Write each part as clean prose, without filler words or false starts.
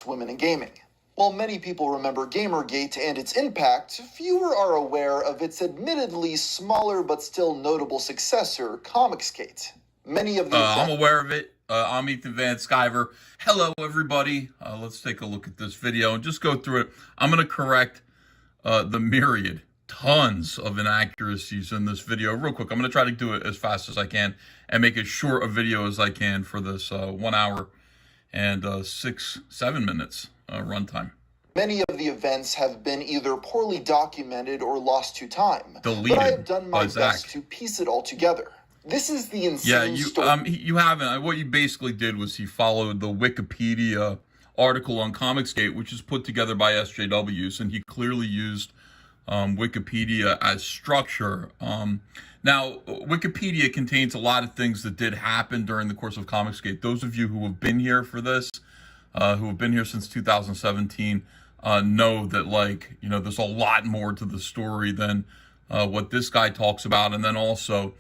women in gaming. While many people remember Gamergate and its impact, fewer are aware of its admittedly smaller but still notable successor, Comicsgate. Many of the I'm aware of it. I'm Ethan Van Sciver. Hello, everybody. Let's take a look at this video and just go through it. I'm going to correct the tons of inaccuracies in this video real quick. I'm going to try to do it as fast as I can and make as short a video as I can for this 1 hour and 6-7 minutes runtime. Many of the events have been either poorly documented or lost to time. Deleted. But I have done my best to piece it all together. This is the insane story. You haven't. What you basically did was he followed the Wikipedia article on Comicsgate, which is put together by SJWs, and he clearly used Wikipedia as structure. Now, Wikipedia contains a lot of things that did happen during the course of Comicsgate. Those of you who have been here for this, who have been here since 2017, know that, there's a lot more to the story than what this guy talks about, and then also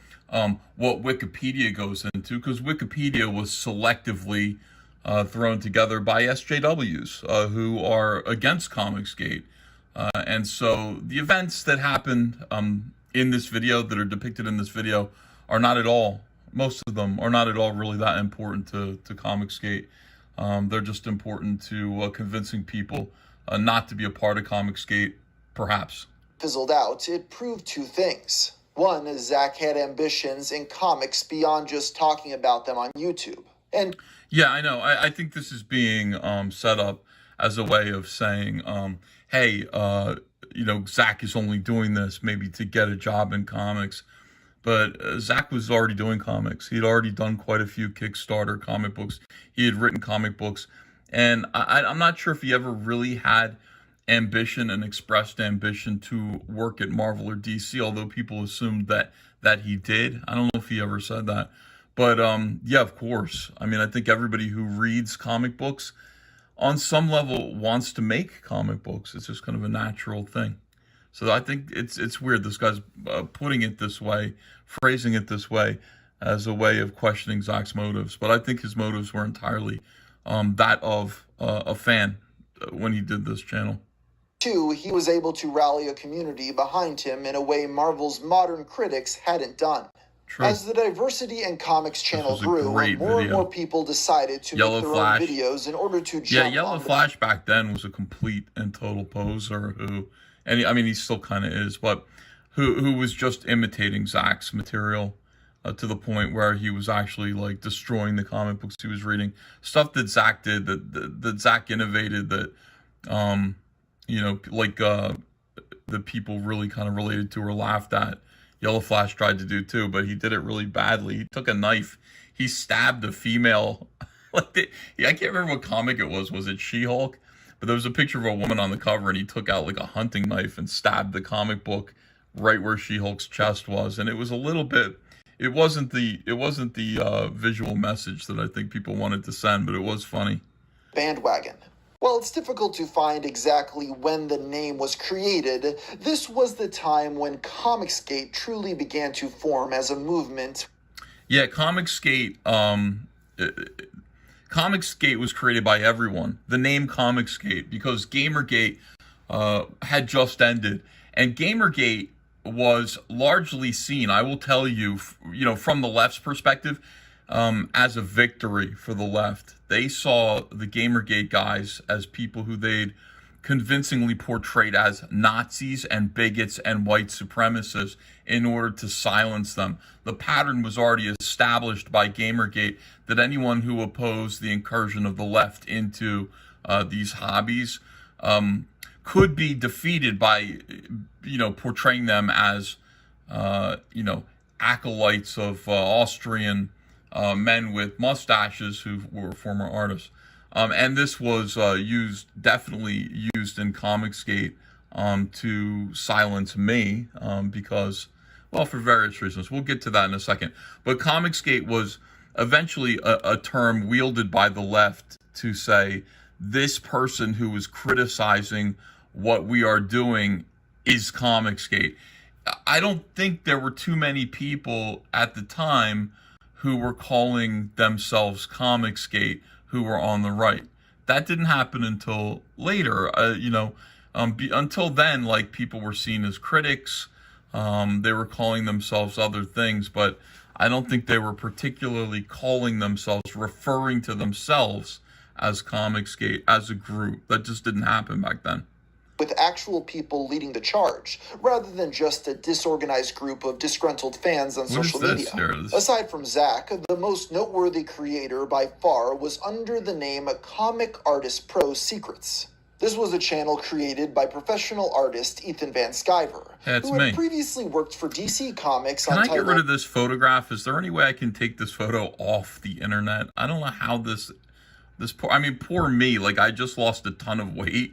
what Wikipedia goes into, because Wikipedia was selectively thrown together by SJWs who are against Comicsgate. And so the events that happened in this video, that are depicted in this video, are not at all, most of them are not at all really that important to Comicsgate. They're just important to convincing people not to be a part of Comicsgate, perhaps. Fizzled out, it proved two things. One, Zach had ambitions in comics beyond just talking about them on YouTube. And yeah, I know. I think this is being set up as a way of saying, hey, Zach is only doing this maybe to get a job in comics. But Zach was already doing comics. He'd already done quite a few Kickstarter comic books. He had written comic books. And I'm not sure if he ever really had ambition and expressed ambition to work at Marvel or DC, although people assumed that he did. I don't know if he ever said that. But yeah, of course. I mean, I think everybody who reads comic books on some level wants to make comic books. It's just kind of a natural thing. So I think it's weird. This guy's putting it this way, phrasing it this way, as a way of questioning Zach's motives. But I think his motives were entirely that of a fan when he did this channel. Two, he was able to rally a community behind him in a way Marvel's modern critics hadn't done. True. As the Diversity and Comics channel grew, more and more people decided to make their own videos in order to jump on Yellow Flash back then was a complete and total poser he still kind of is, but who was just imitating Zach's material to the point where he was actually destroying the comic books he was reading. Stuff that Zach did, that Zach innovated, that the people really kind of related to or laughed at. Yellow Flash tried to do too, but he did it really badly. He took a knife, he stabbed a female. I can't remember what comic it was. Was it She-Hulk? But there was a picture of a woman on the cover, and he took out a hunting knife and stabbed the comic book right where She-Hulk's chest was. And it was a little bit. It wasn't the visual message that I think people wanted to send, but it was funny. Bandwagon. While it's difficult to find exactly when the name was created, this was the time when Comicsgate truly began to form as a movement. Yeah, Comicsgate was created by everyone. The name Comicsgate, because Gamergate had just ended, and Gamergate was largely seen, I will tell you, from the left's perspective, as a victory for the left. They saw the Gamergate guys as people who they'd convincingly portrayed as Nazis and bigots and white supremacists in order to silence them. The pattern was already established by Gamergate that anyone who opposed the incursion of the left into these hobbies could be defeated by, portraying them as, acolytes of Austrian men with mustaches who were former artists. And this was definitely used in Comicsgate to silence me because, well, for various reasons. We'll get to that in a second. But Comicsgate was eventually a term wielded by the left to say, this person who is criticizing what we are doing is Comicsgate. I don't think there were too many people at the time who were calling themselves Comicsgate who were on the right. that didn't happen until later. Until then, like, people were seen as critics. They were calling themselves other things, but I don't think they were particularly calling themselves, referring to themselves as Comicsgate as a group. That just didn't happen back then. With actual people leading the charge, rather than just a disorganized group of disgruntled fans on social media. Aside from Zach, the most noteworthy creator by far was under the name Comic Artist Pro Secrets. This was a channel created by professional artist Ethan Van Sciver, who had previously worked for DC Comics. Can I get rid of this photograph? Is there any way I can take this photo off the internet? I don't know how poor me. Like, I just lost a ton of weight.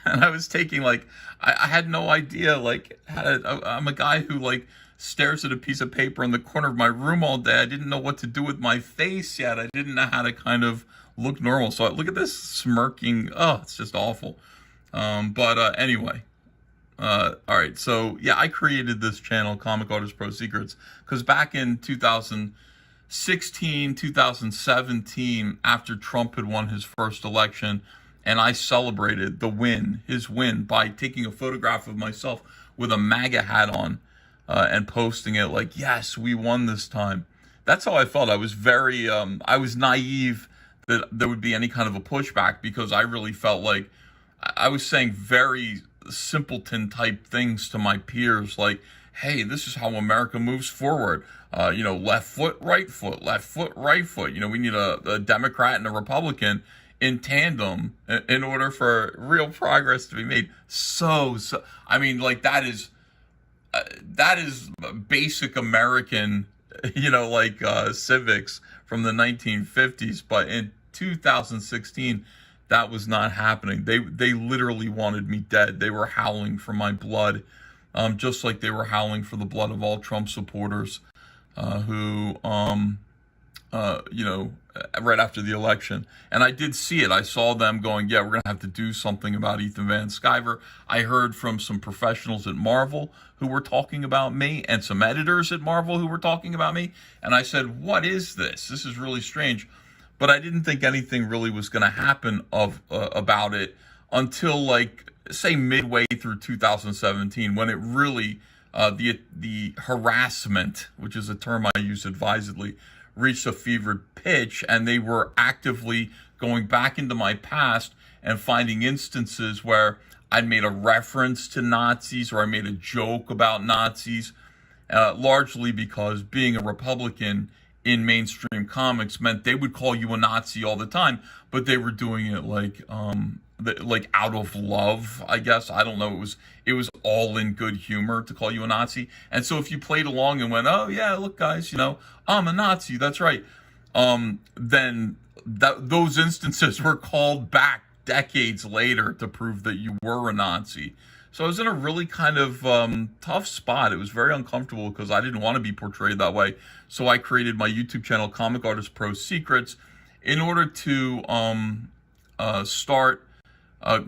And I was taking, like, I had no idea, like, I'm a guy who, like, stares at a piece of paper in the corner of my room all day. I didn't know what to do with my face yet. I didn't know how to kind of look normal. So look at this smirking. Oh, it's just awful. Anyway. All right. So, yeah, I created this channel, Comic Artist Pro Secrets, because back in 2016, 2017, after Trump had won his first election, and I celebrated his win, by taking a photograph of myself with a MAGA hat on and posting it like, yes, we won this time. That's how I felt. I was I was naive that there would be any kind of a pushback, because I really felt like I was saying very simpleton type things to my peers, like, hey, this is how America moves forward. Left foot, right foot, left foot, right foot. We need a Democrat and a Republican in tandem in order for real progress to be made. I mean, like, that is basic American, civics from the 1950s. But in 2016, that was not happening. They literally wanted me dead. They were howling for my blood, just like they were howling for the blood of all Trump supporters who right after the election. And I did see it. I saw them going, yeah, we're going to have to do something about Ethan Van Sciver. I heard from some professionals at Marvel who were talking about me, and some editors at Marvel who were talking about me. And I said, what is this? This is really strange. But I didn't think anything really was going to happen about it until, like, say, midway through 2017, when it really, the harassment, which is a term I use advisedly, reached a fevered pitch, and they were actively going back into my past and finding instances where I'd made a reference to Nazis, or I made a joke about Nazis, largely because being a Republican in mainstream comics meant they would call you a Nazi all the time, but they were doing it like out of love, I guess. I don't know. It was all in good humor to call you a Nazi. And so if you played along and went, oh yeah, look guys, I'm a Nazi, that's right. Then those instances were called back decades later to prove that you were a Nazi. So I was in a really kind of tough spot. It was very uncomfortable because I didn't want to be portrayed that way. So I created my YouTube channel, Comic Artist Pro Secrets, in order to start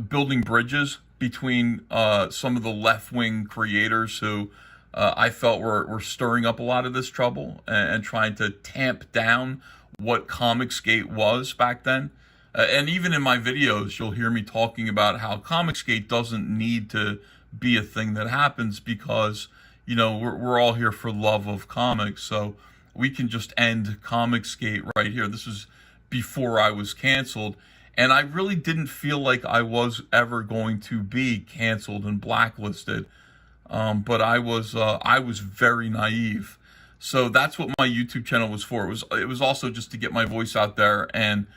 building bridges between some of the left-wing creators who I felt were stirring up a lot of this trouble and trying to tamp down what Comicsgate was back then. And even in my videos, you'll hear me talking about how Comicsgate doesn't need to be a thing that happens, because, we're all here for love of comics. So we can just end Comicsgate right here. This was before I was canceled. And I really didn't feel like I was ever going to be canceled and blacklisted. But I was very naive. So that's what my YouTube channel was for. It was also just to get my voice out there. And,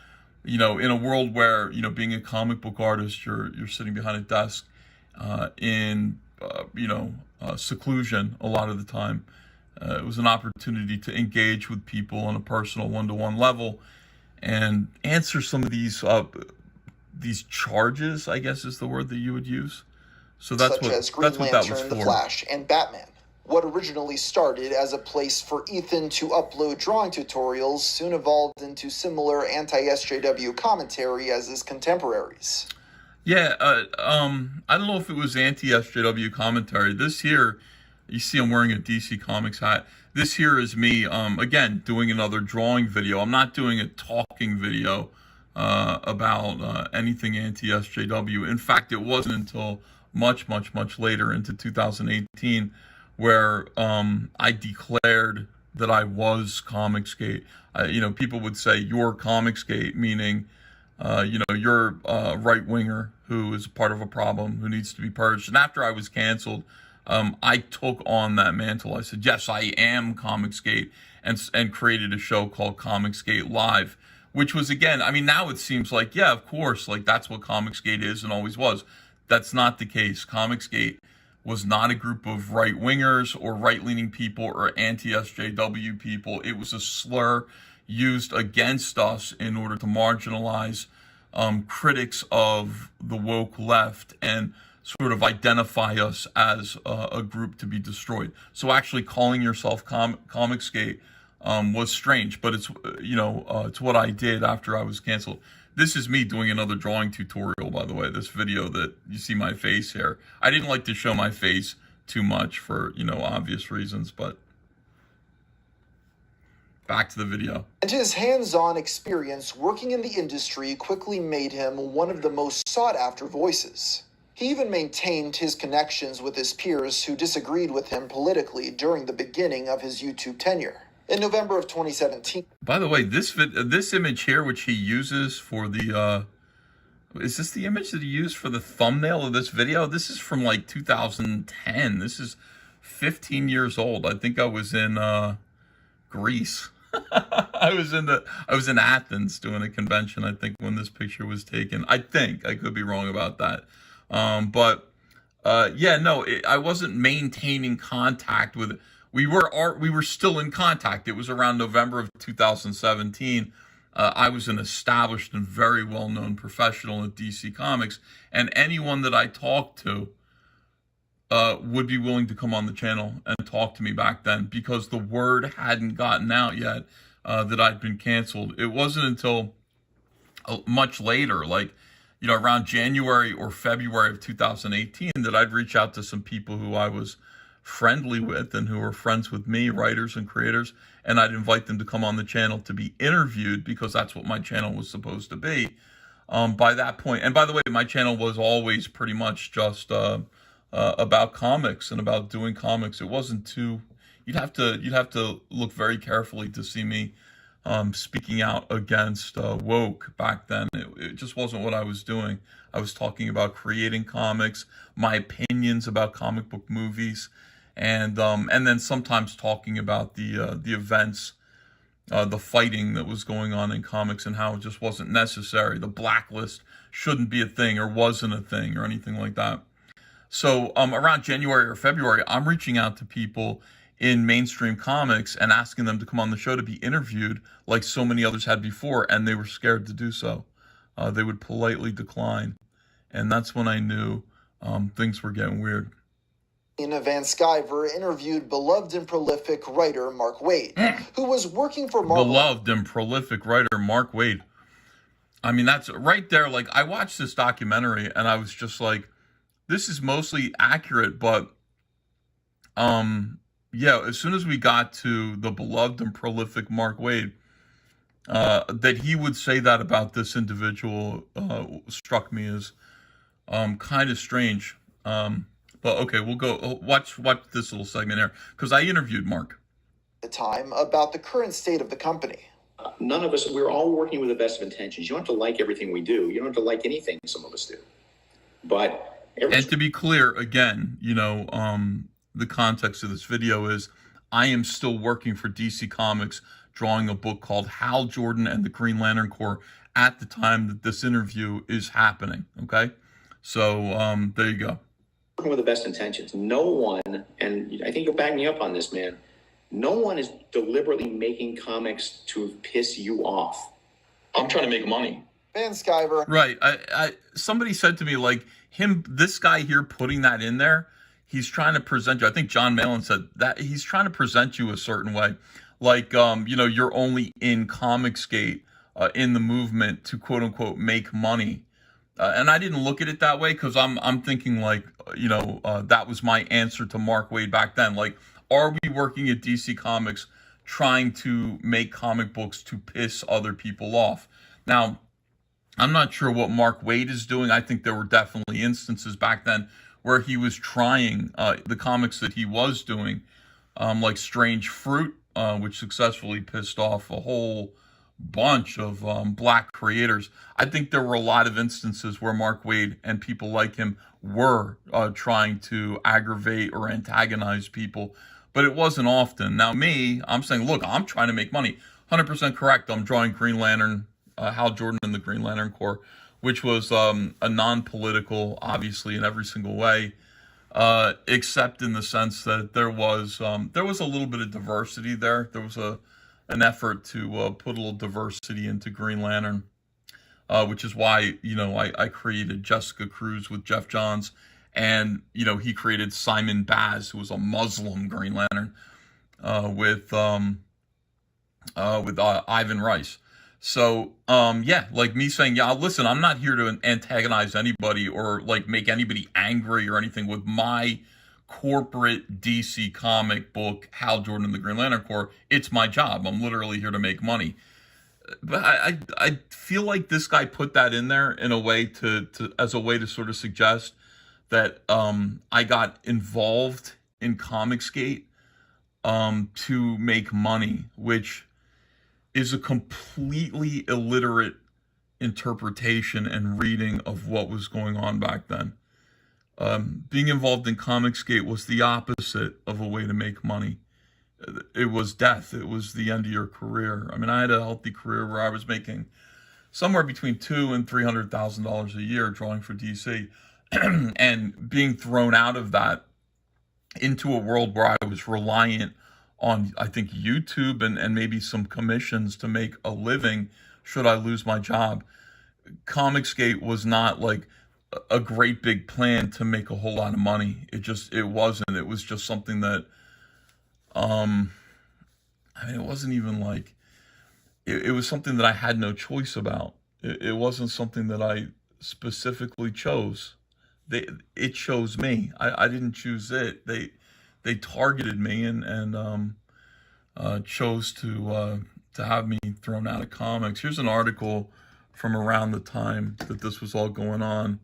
in a world where, being a comic book artist, you're sitting behind a desk in seclusion a lot of the time. It was an opportunity to engage with people on a personal one-to-one level and answer some of these charges, I guess is the word that you would use. So that's what that was for. The Flash, and Batman. What originally started as a place for Ethan to upload drawing tutorials soon evolved into similar anti-SJW commentary as his contemporaries. Yeah, I don't know if it was anti-SJW commentary. This here, you see I'm wearing a DC Comics hat. This here is me, again, doing another drawing video. I'm not doing a talking video about anything anti-SJW. In fact, it wasn't until much later, into 2018, where I declared that I was Comicsgate. People would say, "You're Comicsgate," meaning, you're a right-winger who is part of a problem, who needs to be purged. And after I was canceled, I took on that mantle. I said, yes, I am Comicsgate, and created a show called Comicsgate Live, which was, again, I mean, now it seems like, yeah, of course, like that's what Comicsgate is and always was. That's not the case. Comicsgate was not a group of right-wingers or right-leaning people or anti-SJW people. It was a slur used against us in order to marginalize critics of the woke left and sort of identify us as a group to be destroyed. So actually calling yourself Comicsgate was strange, but it's what I did after I was canceled. This is me doing another drawing tutorial, by the way, this video that you see my face here. I didn't like to show my face too much for, obvious reasons, but back to the video. And his hands-on experience working in the industry quickly made him one of the most sought-after voices. He even maintained his connections with his peers who disagreed with him politically during the beginning of his YouTube tenure. In November of 2017. By the way, this image here, which he uses for the, is this the image that he used for the thumbnail of this video? This is from like 2010. This is 15 years old. I think I was in Greece. I was in Athens doing a convention, I think, when this picture was taken. I think I could be wrong about that. I wasn't maintaining contact with it. We were still in contact. It was around November of 2017. I was an established and very well-known professional at DC Comics, and anyone that I talked to would be willing to come on the channel and talk to me back then, because the word hadn't gotten out yet that I'd been canceled. It wasn't until much later, like, around January or February of 2018, that I'd reach out to some people who I was friendly with and who were friends with me, writers and creators, and I'd invite them to come on the channel to be interviewed, because that's what my channel was supposed to be by that point. And by the way, my channel was always pretty much just about comics and about doing comics. It wasn't too, you'd have to look very carefully to see me speaking out against woke back then. It just wasn't what I was doing. I was talking about creating comics, my opinions about comic book movies, and then sometimes talking about the events, the fighting that was going on in comics and how it just wasn't necessary. The blacklist shouldn't be a thing, or wasn't a thing, or anything like that. So around January or February, I'm reaching out to people in mainstream comics and asking them to come on the show to be interviewed, like so many others had before, and they were scared to do so. They would politely decline. And that's when I knew things were getting weird. Van Sciver interviewed beloved and prolific writer Mark Waid, who was working for Marvel. Beloved and prolific writer Mark Waid. I mean, that's right there. Like, I watched this documentary and I was just like, this is mostly accurate, but yeah, as soon as we got to the beloved and prolific Mark Waid, that he would say that about this individual struck me as kind of strange. But okay, we'll go watch this little segment here, because I interviewed Mark at the time about the current state of the company. None of us, we're all working with the best of intentions. You don't have to like everything we do. You don't have to like anything some of us do. But and to be clear, again, the context of this video is I am still working for DC Comics, drawing a book called Hal Jordan and the Green Lantern Corps at the time that this interview is happening. Okay, so there you go. Working with the best intentions. No one, and I think you'll back me up on this, man, no one is deliberately making comics to piss you off. I'm trying to make money. Van Sciver. Right. Somebody said to me, like, this guy here putting that in there, he's trying to present you. I think John Malin said that he's trying to present you a certain way. Like, you're only in Comicsgate, in the movement to quote unquote make money. And I didn't look at it that way, because I'm thinking like, that was my answer to Mark Waid back then. Like, are we working at DC Comics trying to make comic books to piss other people off? Now, I'm not sure what Mark Waid is doing. I think there were definitely instances back then where he was trying the comics that he was doing, like Strange Fruit, which successfully pissed off a whole bunch of black creators. I think there were a lot of instances where Mark Waid and people like him were trying to aggravate or antagonize people, but it wasn't often. Now me, I'm saying, look, I'm trying to make money. 100% correct. I'm drawing Green Lantern, Hal Jordan and the Green Lantern Corps, which was a non-political, obviously, in every single way, except in the sense that there was a little bit of diversity there. There was an effort to put a little diversity into Green Lantern, which is why, I created Jessica Cruz with Jeff Johns, and, he created Simon Baz, who was a Muslim Green Lantern, with Ivan Rice. So, like me saying, yeah, listen, I'm not here to antagonize anybody or like make anybody angry or anything with my corporate DC comic book, Hal Jordan and the Green Lantern Corps. It's my job. I'm literally here to make money. But I feel like this guy put that in there in a way as a way to sort of suggest that I got involved in Comicsgate to make money, which is a completely illiterate interpretation and reading of what was going on back then. Being involved in Comicsgate was the opposite of a way to make money. It was death. It was the end of your career. I mean, I had a healthy career where I was making somewhere between $200,000 and $300,000 a year drawing for DC, and being thrown out of that into a world where I was reliant on, I think, YouTube and maybe some commissions to make a living should I lose my job. Comicsgate was not like a great big plan to make a whole lot of money. It wasn't. It was just something that, it wasn't even like, it was something that I had no choice about. It wasn't something that I specifically chose. It chose me. I didn't choose it. They targeted me and chose to have me thrown out of comics. Here's an article from around the time that this was all going on.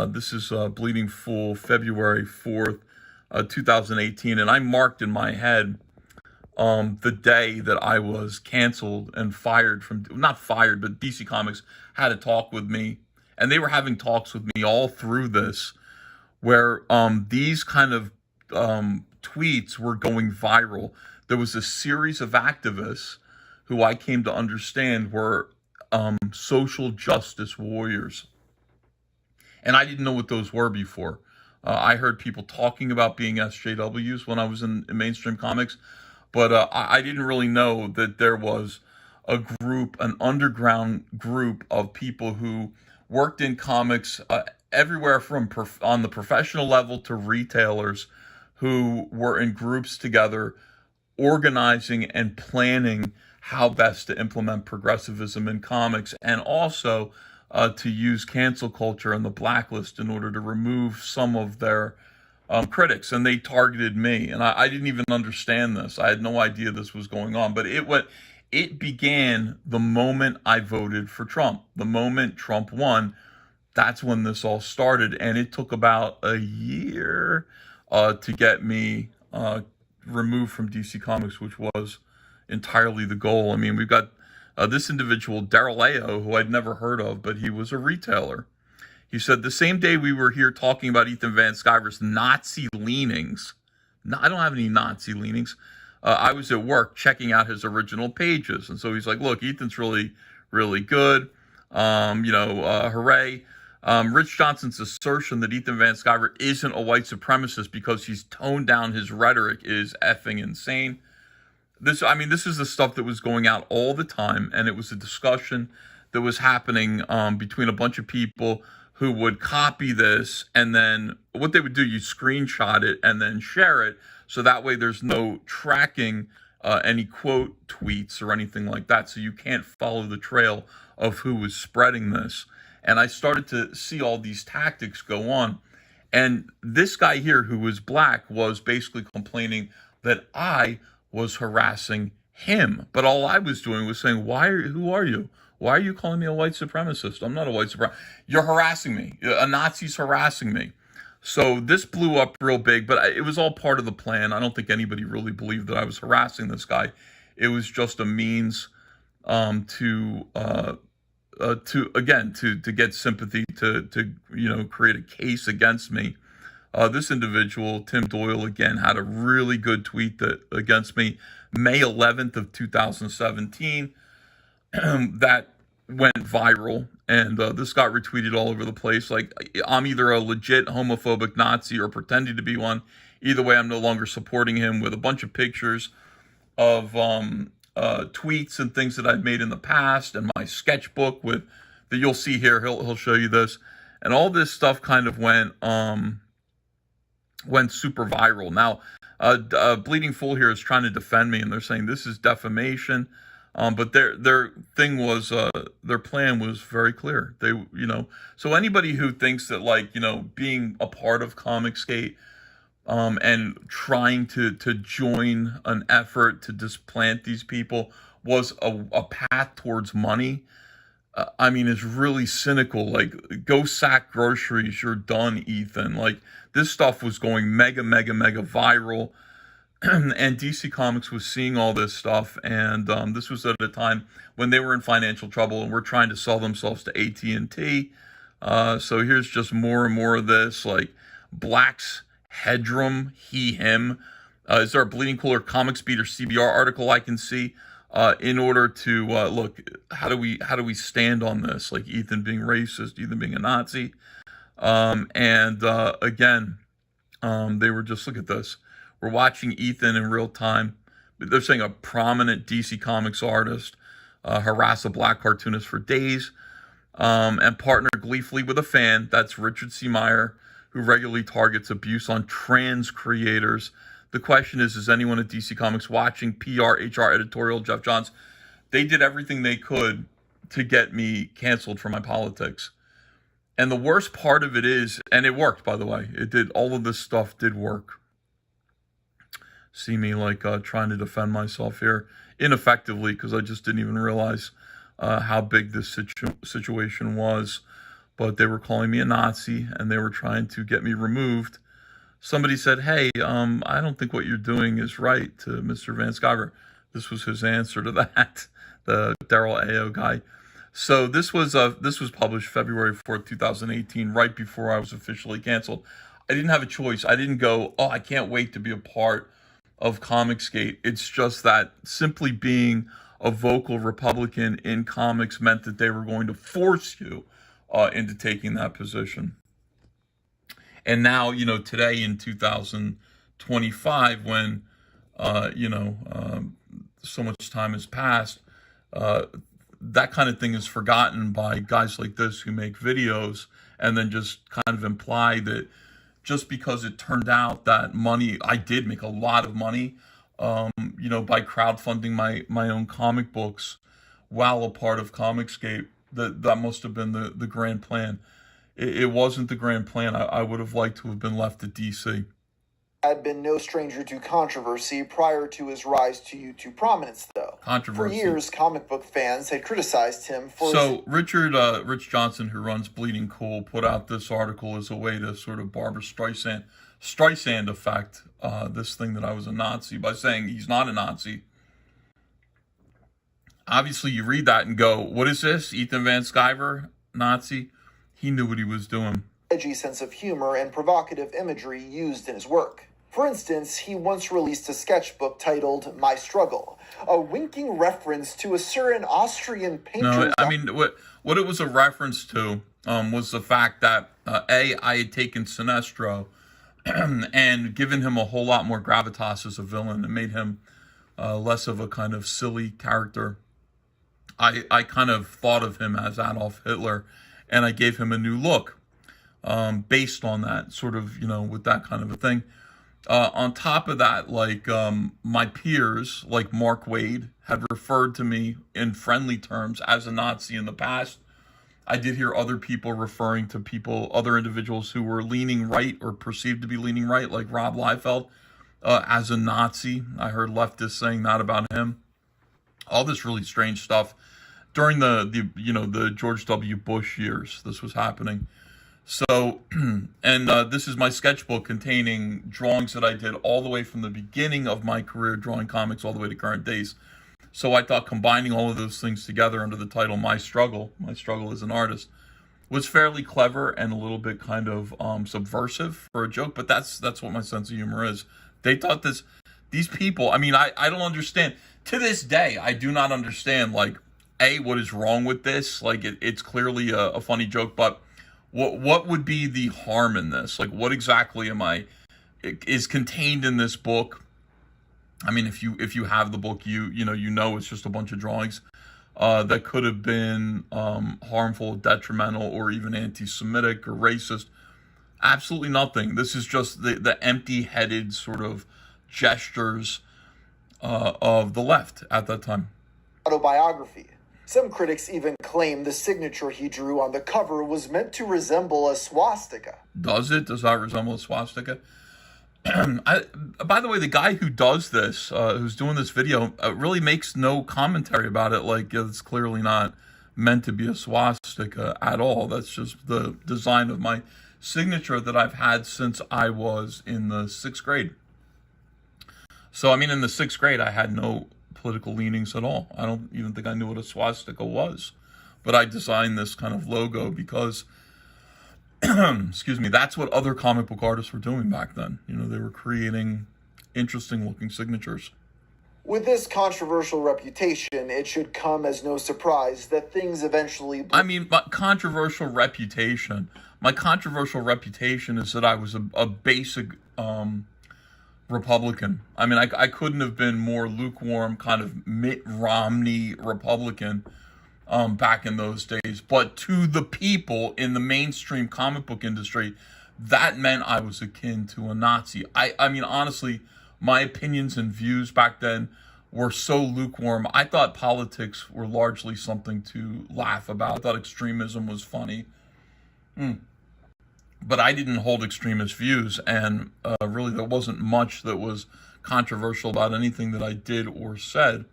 This is Bleeding Fool, February 4th, 2018, and I marked in my head the day that I was canceled and fired from, not fired, but DC Comics had a talk with me, and they were having talks with me all through this, where these kind of tweets were going viral. There was a series of activists who I came to understand were social justice warriors. And I didn't know what those were before. I heard people talking about being SJWs when I was in mainstream comics, but I didn't really know that there was a group, an underground group of people who worked in comics everywhere from on the professional level to retailers, who were in groups together, organizing and planning how best to implement progressivism in comics, and also to use cancel culture and the blacklist in order to remove some of their critics. And they targeted me, and I didn't even understand this. I had no idea this was going on, but it began the moment I voted for Trump. The moment Trump won, that's when this all started, and it took about a year to get me removed from DC Comics, which was entirely the goal. I mean, we've got this individual, Daryl Ayo, who I'd never heard of, but he was a retailer. He said, the same day we were here talking about Ethan Van Sciver's Nazi leanings, no, I don't have any Nazi leanings, I was at work checking out his original pages. And so he's like, look, Ethan's really, really good. Hooray. Rich Johnson's assertion that Ethan Van Sciver isn't a white supremacist because he's toned down his rhetoric is effing insane. This is the stuff that was going out all the time, and it was a discussion that was happening between a bunch of people who would copy this, and then what they would do, you screenshot it and then share it, so that way there's no tracking any quote tweets or anything like that, so you can't follow the trail of who was spreading this. And I started to see all these tactics go on. And this guy here, who was black, was basically complaining that I was harassing him. But all I was doing was saying, who are you? Why are you calling me a white supremacist? I'm not a white supremacist. You're harassing me. A Nazi's harassing me. So this blew up real big, but it was all part of the plan. I don't think anybody really believed that I was harassing this guy. It was just a means to get sympathy, to create a case against me. This individual, Tim Doyle, again, had a really good tweet against me, May 11th of 2017, that went viral, and this got retweeted all over the place. Like, I'm either a legit homophobic Nazi or pretending to be one. Either way, I'm no longer supporting him, with a bunch of pictures of tweets and things that I've made in the past, and my sketchbook that you'll see here. He'll show you this, and all this stuff kind of went super viral. Now, Bleeding Fool here is trying to defend me, and they're saying this is defamation. But their thing was, their plan was very clear. So anybody who thinks that, being a part of Comicsgate, and trying to join an effort to displant these people was a path towards money, is really cynical. Like, go sack groceries, you're done, Ethan. Like, this stuff was going mega, mega, mega viral. And DC Comics was seeing all this stuff, and this was at a time when they were in financial trouble and were trying to sell themselves to AT&T. So here's just more and more of this, like, Black's Hedrum, he, him. Is there a Bleeding Cooler Comics Beat or CBR article I can see in order to look? How do we stand on this? Like, Ethan being racist, Ethan being a Nazi, again, they were just, look at this. We're watching Ethan in real time. They're saying a prominent DC Comics artist harass a black cartoonist for days, and partner gleefully with a fan. That's Richard C. Meyer, who regularly targets abuse on trans creators. The question is anyone at DC Comics watching? PR, HR, editorial, Jeff Johns, they did everything they could to get me canceled for my politics. And the worst part of it is, and it worked, by the way, all of this stuff did work. See me trying to defend myself here ineffectively, because I just didn't even realize how big this situation was. But they were calling me a Nazi, and they were trying to get me removed. Somebody said, hey, I don't think what you're doing is right, to Mr. Van Sciver. This was his answer to that, the Daryl Ayo guy. So this was published February 4th, 2018, right before I was officially canceled. I didn't have a choice. I didn't go, oh, I can't wait to be a part of Comicsgate. It's just that simply being a vocal Republican in comics meant that they were going to force you into taking that position. And now, today in 2025, when, so much time has passed, that kind of thing is forgotten by guys like this who make videos and then just kind of imply that just because it turned out that I did make a lot of money, by crowdfunding my own comic books while a part of Comicsgate, that must have been the grand plan. It wasn't the grand plan. I would have liked to have been left at DC. Had been no stranger to controversy prior to his rise to YouTube prominence, though. Controversy. For years, comic book fans had criticized him for... So Rich Johnson, who runs Bleeding Cool, put out this article as a way to sort of Barbra Streisand effect this thing that I was a Nazi by saying he's not a Nazi. Obviously, you read that and go, what is this? Ethan Van Sciver, Nazi? He knew what he was doing. Edgy sense of humor and provocative imagery used in his work. For instance, he once released a sketchbook titled My Struggle, a winking reference to a certain Austrian painter. No, what it was a reference to was the fact that, I had taken Sinestro and given him a whole lot more gravitas as a villain and made him less of a kind of silly character. I kind of thought of him as Adolf Hitler, and I gave him a new look based on that, sort of, with that kind of a thing. On top of that, my peers, like Mark Wade, had referred to me in friendly terms as a Nazi in the past. I did hear other people referring to other individuals who were leaning right or perceived to be leaning right, like Rob Liefeld, as a Nazi. I heard leftists saying that about him. All this really strange stuff. during the George W. Bush years. This was happening. So, and this is my sketchbook containing drawings that I did all the way from the beginning of my career drawing comics all the way to current days. So I thought combining all of those things together under the title My Struggle as an Artist, was fairly clever and a little bit kind of subversive for a joke, but that's what my sense of humor is. They thought these people, I mean, I don't understand. To this day, I do not understand, like, A, what is wrong with this? Like, it's clearly a funny joke, but what would be the harm in this? Like, what exactly is contained in this book? I mean, if you have the book, you know it's just a bunch of drawings that could have been harmful, detrimental, or even anti-Semitic or racist. Absolutely nothing. This is just the empty-headed sort of gestures of the left at that time. Autobiography. Some critics even claim the signature he drew on the cover was meant to resemble a swastika. Does it? Does that resemble a swastika? By the way, the guy who does this, who's doing this video, really makes no commentary about it. Like, it's clearly not meant to be a swastika at all. That's just the design of my signature that I've had since I was in the 6th grade. So, I mean, in the 6th grade, I had no political leanings at all. I don't even think I knew what a swastika was. But I designed this kind of logo because, excuse me, that's what other comic book artists were doing back then. You know, they were creating interesting looking signatures. With this controversial reputation, it should come as no surprise that things eventually... I mean, my controversial reputation is that I was a basic Republican. I mean, I couldn't have been more lukewarm, kind of Mitt Romney Republican back in those days. But to the people in the mainstream comic book industry, that meant I was akin to a Nazi. I mean, honestly, my opinions and views back then were so lukewarm. I thought politics were largely something to laugh about. I thought extremism was funny. But I didn't hold extremist views, and really there wasn't much that was controversial about anything that I did or said.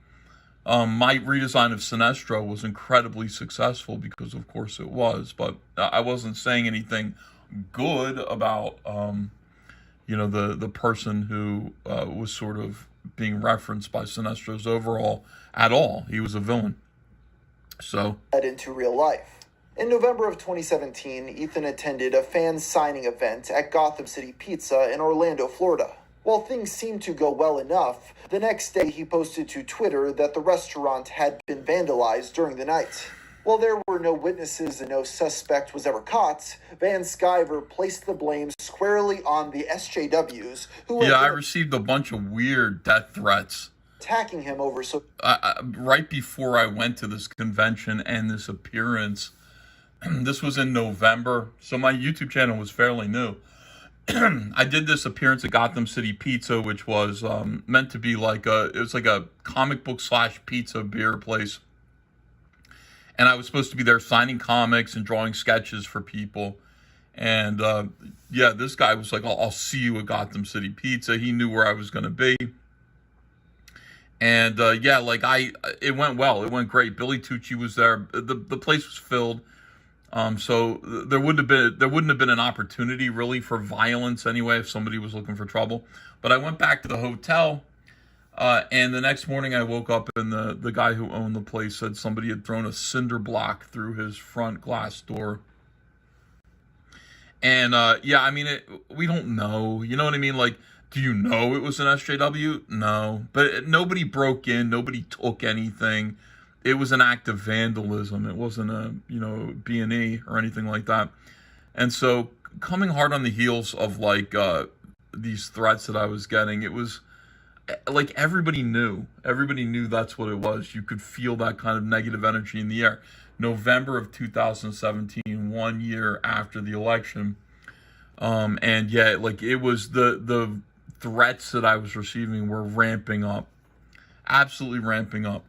My redesign of Sinestro was incredibly successful because, of course, it was, but I wasn't saying anything good about, the person who was sort of being referenced by Sinestro's overall at all. He was a villain. So... into real life. In November of 2017, Ethan attended a fan signing event at Gotham City Pizza in Orlando, Florida. While things seemed to go well enough, the next day he posted to Twitter that the restaurant had been vandalized during the night. While there were no witnesses and no suspect was ever caught, Van Sciver placed the blame squarely on the SJWs, who were... Yeah, I received a bunch of weird death threats. Attacking him over... right before I went to this convention and this appearance... This was in November, so my YouTube channel was fairly new. I did this appearance at Gotham City Pizza, which was meant to be like a comic book / pizza beer place. And I was supposed to be there signing comics and drawing sketches for people. And this guy was like, I'll see you at Gotham City Pizza. He knew where I was going to be. And it went well. It went great. Billy Tucci was there. The place was filled. So there wouldn't have been an opportunity really for violence anyway if somebody was looking for trouble. But I went back to the hotel, and the next morning I woke up and the guy who owned the place said somebody had thrown a cinder block through his front glass door. And we don't know. You know what I mean? Like, do you know it was an SJW? No, but nobody broke in. Nobody took anything. It was an act of vandalism. It wasn't a, B&E or anything like that. And so coming hard on the heels of these threats that I was getting, it was like everybody knew that's what it was. You could feel that kind of negative energy in the air. November of 2017, 1 year after the election. It was the threats that I was receiving were ramping up, absolutely ramping up.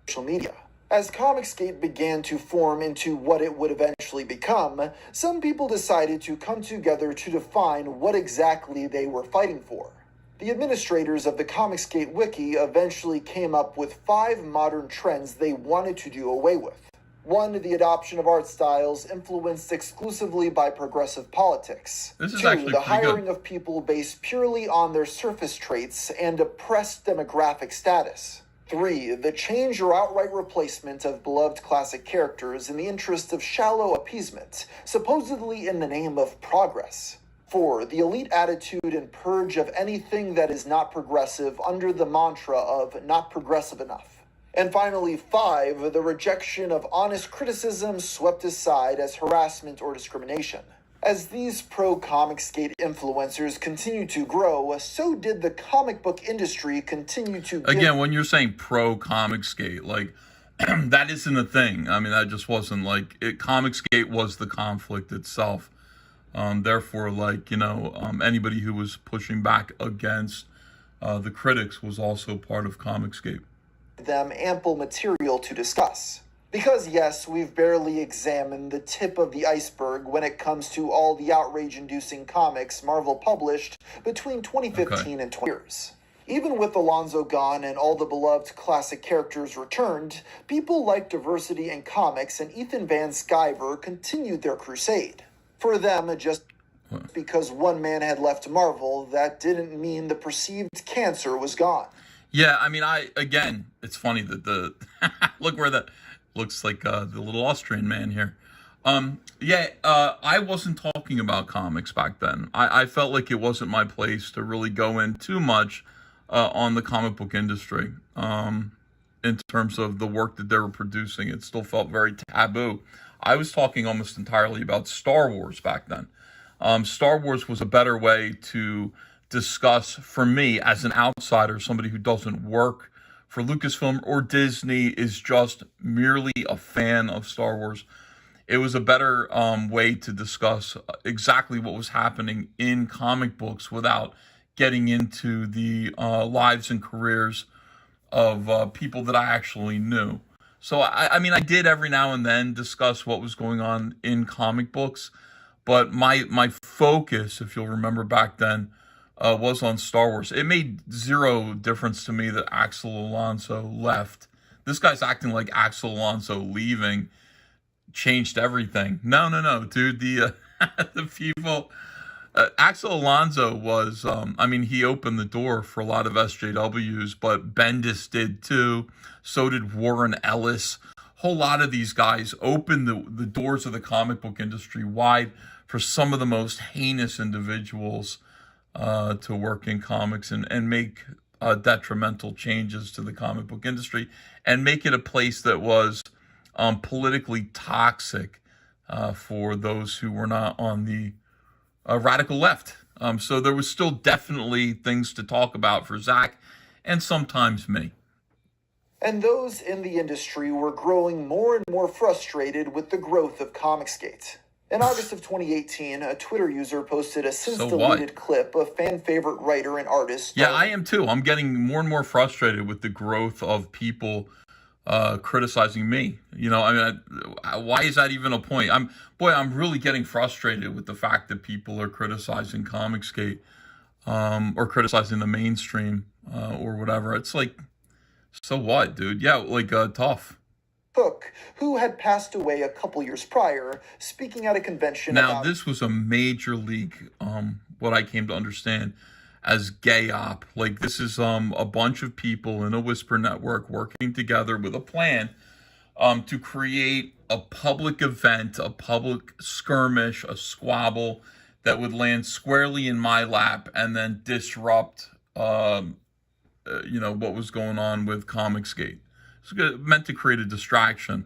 Social media. As Comicsgate began to form into what it would eventually become, some people decided to come together to define what exactly they were fighting for. The administrators of the Comicsgate Wiki eventually came up with 5 modern trends they wanted to do away with. 1, the adoption of art styles influenced exclusively by progressive politics. This is 2, actually the pretty hiring good. of people based purely on their surface traits and oppressed demographic status. 3, the change or outright replacement of beloved classic characters in the interest of shallow appeasement, supposedly in the name of progress. 4, the elite attitude and purge of anything that is not progressive under the mantra of not progressive enough. And finally, 5, the rejection of honest criticism swept aside as harassment or discrimination. As these pro-Comicsgate influencers continue to grow, so did the comic book industry continue to... Again, when you're saying pro-Comicsgate, like, that isn't a thing. I mean, that just wasn't, like, Comicsgate was the conflict itself. Therefore, like, you know, anybody who was pushing back against the critics was also part of Comicsgate. Them ample material to discuss. Because yes, we've barely examined the tip of the iceberg when it comes to all the outrage-inducing comics Marvel published between 2015 and 20 years. Even with Alonso gone and all the beloved classic characters returned, people like diversity in comics, and Ethan Van Sciver continued their crusade. For them, just because one man had left Marvel, that didn't mean the perceived cancer was gone. Yeah, I mean, again, it's funny that the look where that looks like the little Austrian man here. I wasn't talking about comics back then. I felt like it wasn't my place to really go in too much on the comic book industry in terms of the work that they were producing. It still felt very taboo. I was talking almost entirely about Star Wars back then. Star Wars was a better way to discuss, for me as an outsider, somebody who doesn't work for Lucasfilm or Disney, is just merely a fan of Star Wars. It was a better way to discuss exactly what was happening in comic books without getting into the lives and careers of people that I actually knew. So, I mean, I did every now and then discuss what was going on in comic books, but my focus, if you'll remember back then, was on Star Wars. It made zero difference to me that Axel Alonso left. This guy's acting like Axel Alonso leaving changed everything. No, dude. The people... Axel Alonso was, he opened the door for a lot of SJWs, but Bendis did too. So did Warren Ellis. A whole lot of these guys opened the doors of the comic book industry wide for some of the most heinous individuals to work in comics and make detrimental changes to the comic book industry and make it a place that was politically toxic for those who were not on the radical left. So there was still definitely things to talk about for Zach and sometimes me. And those in the industry were growing more and more frustrated with the growth of Comicsgate. In August of 2018, a Twitter user posted a since-deleted clip of fan-favorite writer and artist... Yeah, I am too. I'm getting more and more frustrated with the growth of people criticizing me. You know, I mean, why is that even a point? I'm really getting frustrated with the fact that people are criticizing Comicsgate or criticizing the mainstream or whatever. It's like, so what, dude? Yeah, like, tough. Cook, who had passed away a couple years prior, speaking at a convention Now, this was a major league, what I came to understand as gay op. Like, this is a bunch of people in a whisper network working together with a plan to create a public event, a public skirmish, a squabble that would land squarely in my lap and then disrupt, what was going on with Comicsgate. It's meant to create a distraction.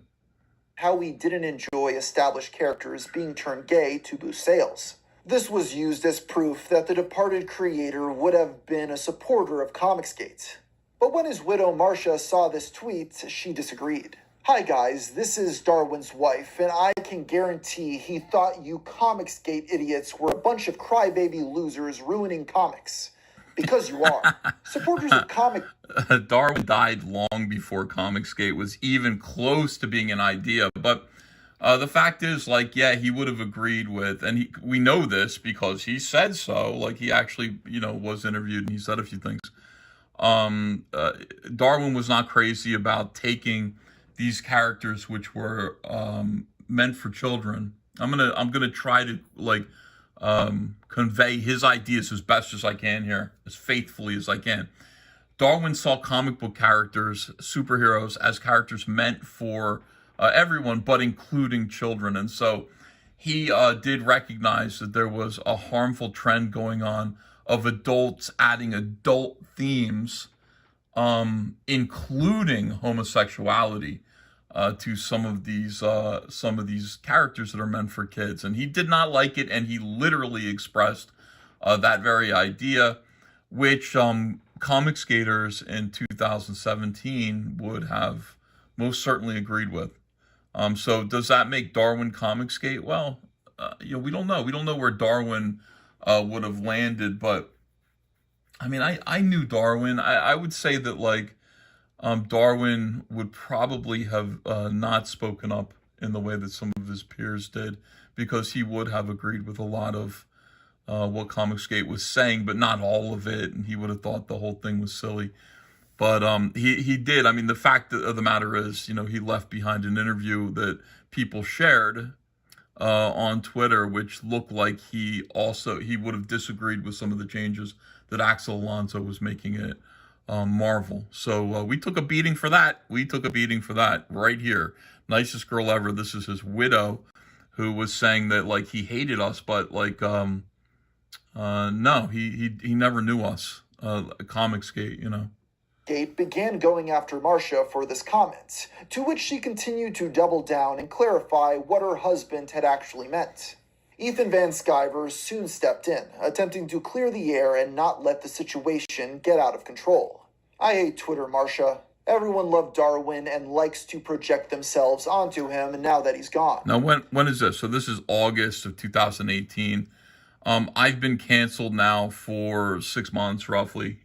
How we didn't enjoy established characters being turned gay to boost sales. This was used as proof that the departed creator would have been a supporter of Comicsgate. But when his widow Marcia saw this tweet, she disagreed. Hi guys, this is Darwin's wife, and I can guarantee he thought you Comicsgate idiots were a bunch of crybaby losers ruining comics. Because you are. Supporters of comic... Darwin died long before Comicsgate was even close to being an idea, but The fact is, like, yeah, he would have agreed with, and we know this because he said so. Like, he actually, was interviewed and he said a few things. Darwin was not crazy about taking these characters, which were meant for children. I'm gonna try to convey his ideas as best as I can here, as faithfully as I can. Darwin saw comic book characters, superheroes, as characters meant for everyone, but including children. And so he did recognize that there was a harmful trend going on of adults adding adult themes, including homosexuality, to some of these characters that are meant for kids. And he did not like it, and he literally expressed that very idea, which comic skaters in 2017 would have most certainly agreed with. So does that make Darwin comic skate? Well, we don't know. We don't know where Darwin would have landed, but I mean, I knew Darwin. I would say that Darwin would probably have not spoken up in the way that some of his peers did, because he would have agreed with a lot of what Comicsgate was saying, but not all of it, and he would have thought the whole thing was silly. But he did. I mean, the fact of the matter is, he left behind an interview that people shared on Twitter, which looked like he would have disagreed with some of the changes that Axel Alonso was making at Marvel. So we took a beating for that. We took a beating for that right here. Nicest girl ever. This is his widow, who was saying that he hated us, but no, he never knew us. Comicsgate, Gate began going after Marcia for this comment, to which she continued to double down and clarify what her husband had actually meant. Ethan Van Sciver soon stepped in, attempting to clear the air and not let the situation get out of control. I hate Twitter, Marcia. Everyone loved Darwin and likes to project themselves onto him now that he's gone. Now, when is this? So this is August of 2018. I've been canceled now for 6 months, roughly.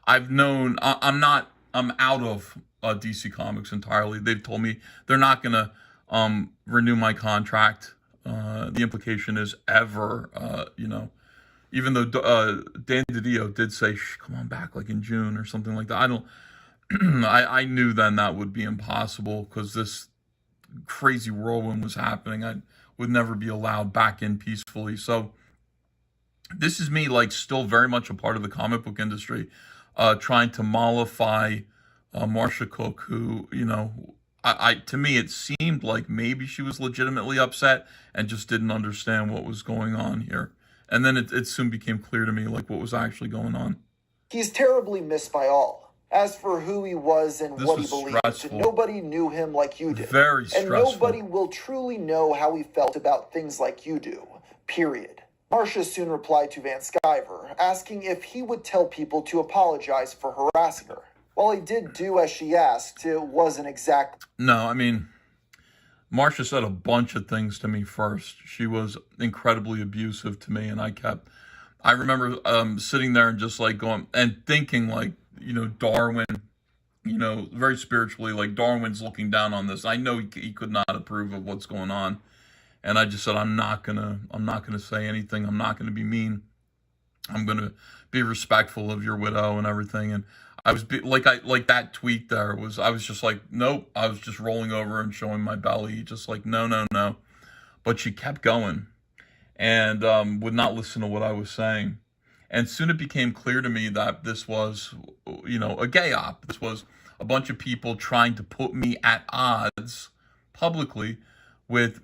I'm out of DC Comics entirely. They've told me they're not going to renew my contract. The implication is ever, even though Dan DiDio did say, come on back in June or something like that. I knew then that would be impossible, because this crazy whirlwind was happening. I would never be allowed back in peacefully. So this is me still very much a part of the comic book industry, trying to mollify Marcia Cook, who, to me, it seemed like maybe she was legitimately upset and just didn't understand what was going on here. And then it soon became clear to me what was actually going on. He's terribly missed by all. As for who he was and what he believed, stressful. Nobody knew him like you did. Very stressful. And nobody will truly know how he felt about things like you do, period. Marcia soon replied to Van Sciver, asking if he would tell people to apologize for harassing her. While he did do as she asked, it wasn't exact. No, I mean, Marcia said a bunch of things to me first. She was incredibly abusive to me, and I remember sitting there and just going and thinking Darwin, very spiritually, Darwin's looking down on this. I know he could not approve of what's going on. And I just said, I'm not gonna say anything. I'm not gonna be mean. I'm gonna be respectful of your widow and everything. And I was that tweet there was, I was just nope. I was just rolling over and showing my belly, just no. But she kept going and would not listen to what I was saying. And soon it became clear to me that this was, a gay op. This was a bunch of people trying to put me at odds publicly with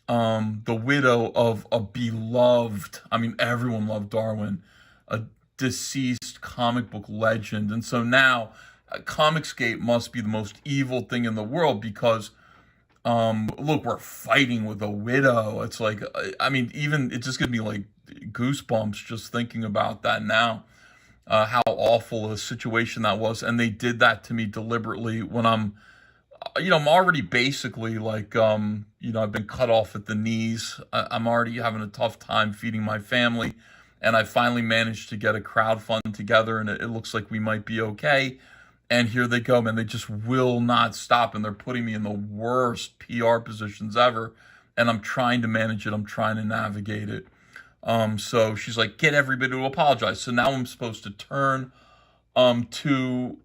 the widow of a beloved, everyone loved Darwin, a deceased comic book legend. And so now Comicsgate must be the most evil thing in the world, because look, we're fighting with a widow. It's even it just gives me goosebumps just thinking about that now, how awful a situation that was. And they did that to me deliberately when I'm already basically I've been cut off at the knees. I'm already having a tough time feeding my family, and I finally managed to get a crowdfund together, and it looks like we might be okay. And here they go, man. They just will not stop, and they're putting me in the worst PR positions ever. And I'm trying to manage it. I'm trying to navigate it. So she's like, get everybody to apologize. So now I'm supposed to turn to,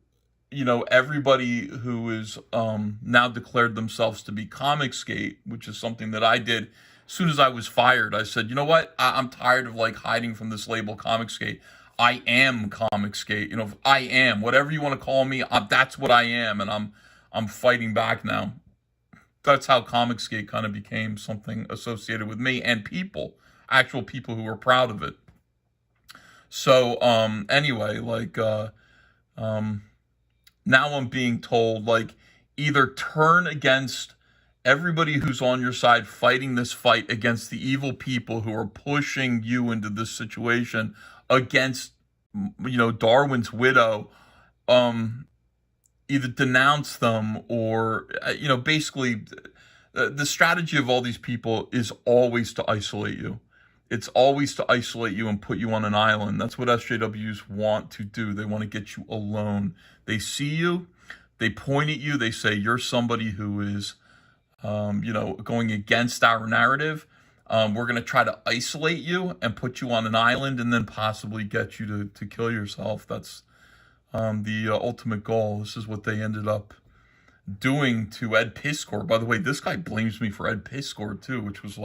everybody who is now declared themselves to be Comicsgate, which is something that I did as soon as I was fired. I said, you know what? I'm tired of hiding from this label Comicsgate. I am Comicsgate. I am whatever you want to call me. That's what I am, and I'm fighting back now. That's how Comicsgate kind of became something associated with me and actual people who were proud of it. So anyway, now I'm being told either turn against everybody who's on your side fighting this fight against the evil people who are pushing you into this situation against, Darwin's widow, either denounce them or, basically the strategy of all these people is always to isolate you. It's always to isolate you and put you on an island. That's what SJWs want to do. They want to get you alone. They see you, they point at you, they say you're somebody who is, going against our narrative. We're going to try to isolate you and put you on an island and then possibly get you to kill yourself. That's the ultimate goal. This is what they ended up doing to Ed Piskor. By the way, this guy blames me for Ed Piskor too, which was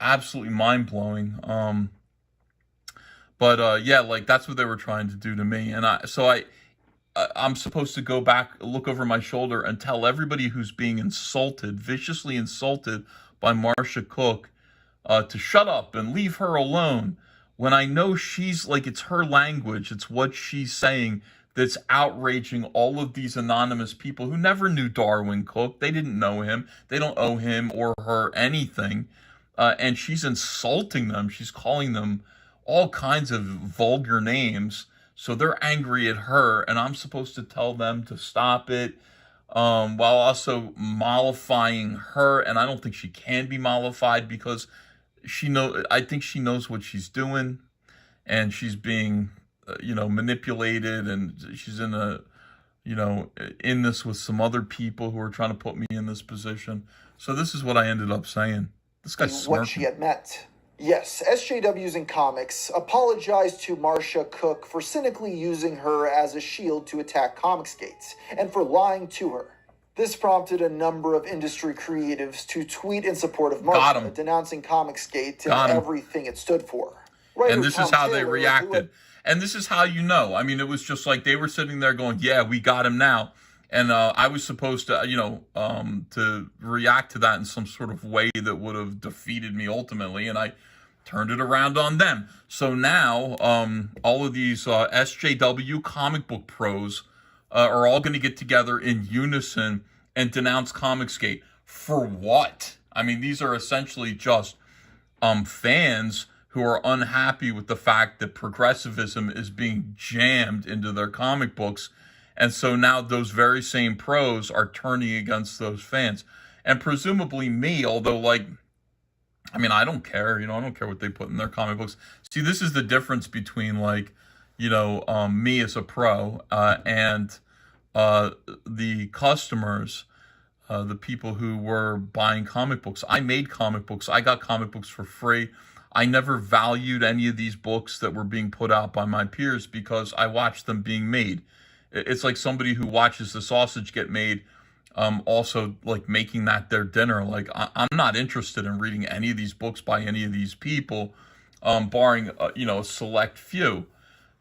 absolutely mind-blowing. But that's what they were trying to do to me. And I'm supposed to go back, look over my shoulder and tell everybody who's being insulted, viciously insulted by Marcia Cook, to shut up and leave her alone, when I know she's it's her language, it's what she's saying that's outraging all of these anonymous people who never knew Darwin Cook. They didn't know him. They don't owe him or her anything. And she's insulting them. She's calling them all kinds of vulgar names. So they're angry at her, and I'm supposed to tell them to stop it, while also mollifying her. And I don't think she can be mollified because I think she knows what she's doing, and she's being, manipulated, and she's in in this with some other people who are trying to put me in this position. So this is what I ended up saying. This guy's smirking. What she had meant. Yes, SJWs in comics apologized to Marcia Cook for cynically using her as a shield to attack Comicsgate and for lying to her. This prompted a number of industry creatives to tweet in support of Marcia, denouncing Comicsgate and everything it stood for. And this is how they reacted. And this is how you know. I mean, it was just they were sitting there going, yeah, we got him now. And I was supposed to, to react to that in some sort of way that would have defeated me ultimately. And I turned it around on them. So now all of these SJW comic book pros are all going to get together in unison and denounce Comicsgate. For what? I mean, these are essentially just fans who are unhappy with the fact that progressivism is being jammed into their comic books. And so now those very same pros are turning against those fans. And presumably me, although I don't care, I don't care what they put in their comic books. See, this is the difference between me as a pro and the customers, the people who were buying comic books. I made comic books. I got comic books for free. I never valued any of these books that were being put out by my peers because I watched them being made. It's like somebody who watches the sausage get made, also making that their dinner. I'm not interested in reading any of these books by any of these people, barring a select few.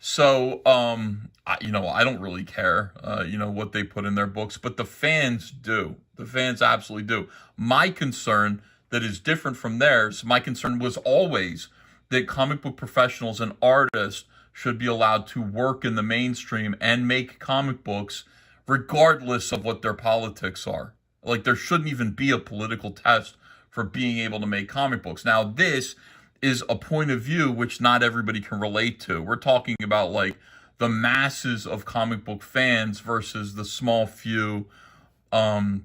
So I don't really care what they put in their books, but the fans do. The fans absolutely do. My concern that is different from theirs, my concern was always that comic book professionals and artists should be allowed to work in the mainstream and make comic books regardless of what their politics are. There shouldn't even be a political test for being able to make comic books. Now, this is a point of view which not everybody can relate to. We're talking about the masses of comic book fans versus the small few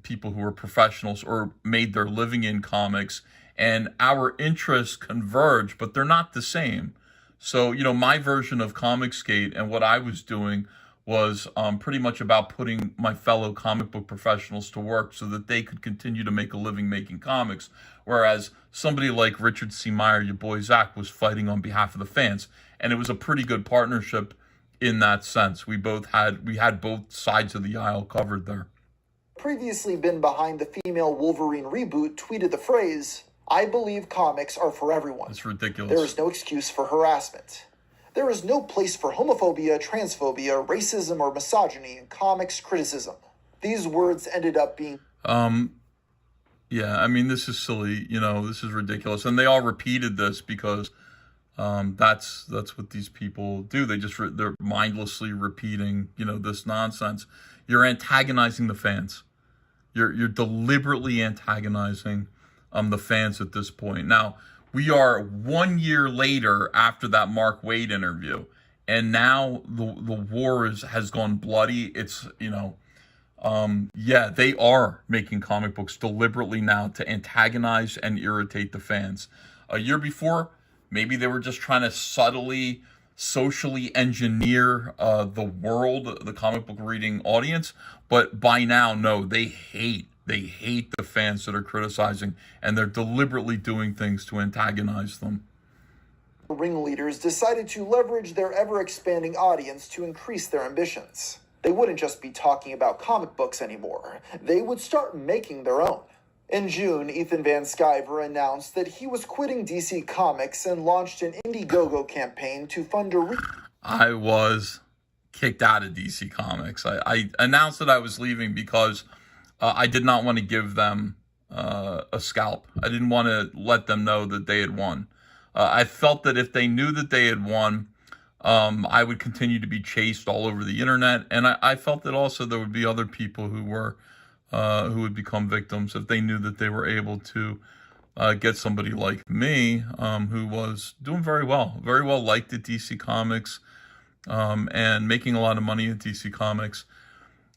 people who are professionals or made their living in comics. And our interests converge, but they're not the same. So, my version of Comicsgate and what I was doing was pretty much about putting my fellow comic book professionals to work so that they could continue to make a living making comics. Whereas somebody like Richard C. Meyer, your boy Zach, was fighting on behalf of the fans. And it was a pretty good partnership in that sense. We had both sides of the aisle covered there. Previously been behind the female Wolverine reboot, tweeted the phrase, "I believe comics are for everyone." It's ridiculous. There is no excuse for harassment. There is no place for homophobia, transphobia, racism, or misogyny in comics criticism. These words ended up being... Yeah, I mean, this is silly. This is ridiculous. And they all repeated this because that's what these people do. They're mindlessly repeating, this nonsense. You're antagonizing the fans. You're deliberately antagonizing the fans at this point. Now, we are 1 year later after that Mark Waid interview, and now the war has gone bloody. It's, they are making comic books deliberately now to antagonize and irritate the fans. A year before, maybe they were just trying to subtly, socially engineer the comic book reading audience. But by now, no, they hate the fans that are criticizing, and they're deliberately doing things to antagonize them. Ringleaders decided to leverage their ever-expanding audience to increase their ambitions. They wouldn't just be talking about comic books anymore. They would start making their own. In June, Ethan Van Sciver announced that he was quitting DC Comics and launched an Indiegogo campaign to fund a... I was kicked out of DC Comics. I announced that I was leaving because I did not want to give them a scalp. I didn't want to let them know that they had won. I felt that if they knew that they had won, I would continue to be chased all over the internet. And I felt that also there would be other people who would become victims if they knew that they were able to get somebody like me, who was doing very well liked at DC Comics, and making a lot of money at DC Comics.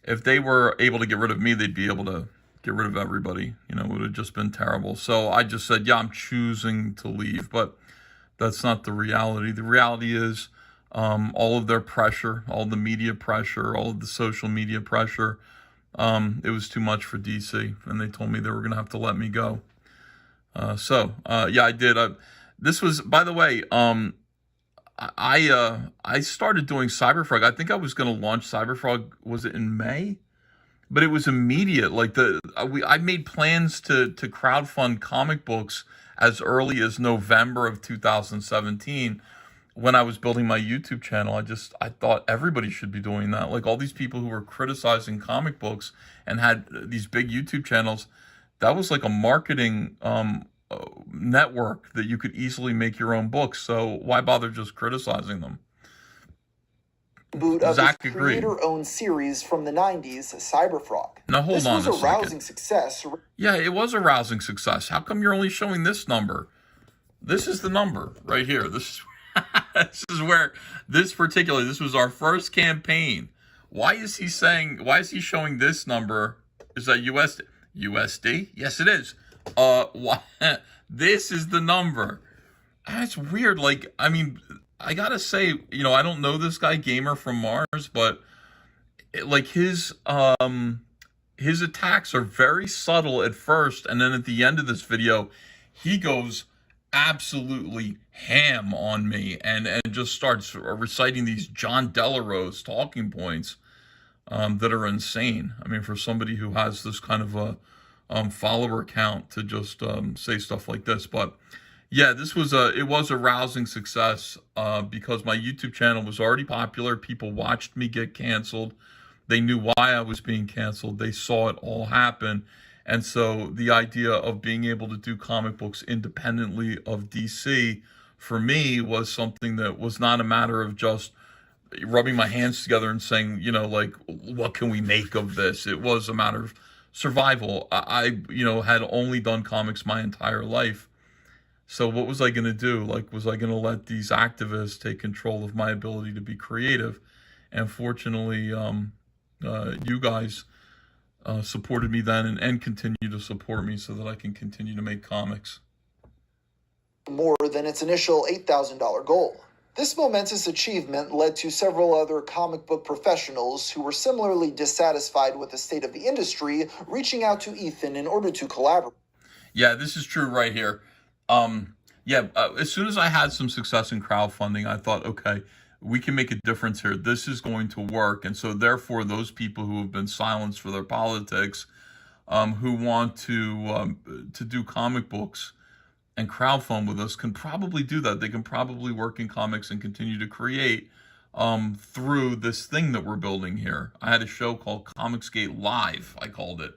If they were able to get rid of me, they'd be able to get rid of everybody. It would have just been terrible. So I just said, yeah, I'm choosing to leave. But that's not the reality. The reality is all of their pressure, all the media pressure, all of the social media pressure, it was too much for DC. And they told me they were going to have to let me go. I did. This was, by the way, I started doing Cyberfrog. I think I was going to launch Cyberfrog, was it in May? But it was immediate. Like I made plans to crowdfund comic books as early as November of 2017 when I was building my YouTube channel. I thought everybody should be doing that. Like all these people who were criticizing comic books and had these big YouTube channels, that was like a marketing network that you could easily make your own books. So why bother just criticizing them? Boot of his creator-owned series from the 90s, Cyberfrog. Now hold on a second. This was a rousing success. Yeah, it was a rousing success. How come you're only showing this number? This is the number right here. This is where this was our first campaign. Why is he showing this number? Is that USD? Yes, it is. Why? This is the number. That's weird. Like, I mean, I gotta say, I don't know this guy Gamer from Mars, but his attacks are very subtle at first, and then at the end of this video, he goes absolutely ham on me and just starts reciting these John Delarose talking points that are insane. I mean, for somebody who has this kind of a follower count to just say stuff like this. But yeah, it was a rousing success because my YouTube channel was already popular. People watched me get canceled. They knew why I was being canceled. They saw it all happen. And so the idea of being able to do comic books independently of DC for me was something that was not a matter of just rubbing my hands together and saying, what can we make of this? It was a matter of survival. I had only done comics my entire life. So what was I going to do? Was I going to let these activists take control of my ability to be creative? And fortunately, you guys supported me then and continue to support me so that I can continue to make comics. More than its initial $8,000 goal. This momentous achievement led to several other comic book professionals who were similarly dissatisfied with the state of the industry reaching out to Ethan in order to collaborate. Yeah, this is true right here. As soon as I had some success in crowdfunding, I thought, okay, we can make a difference here. This is going to work. And so therefore, those people who have been silenced for their politics, who want to do comic books and crowdfund with us can probably do that. They can probably work in comics and continue to create through this thing that we're building here. I had a show called Comicsgate Live, I called it.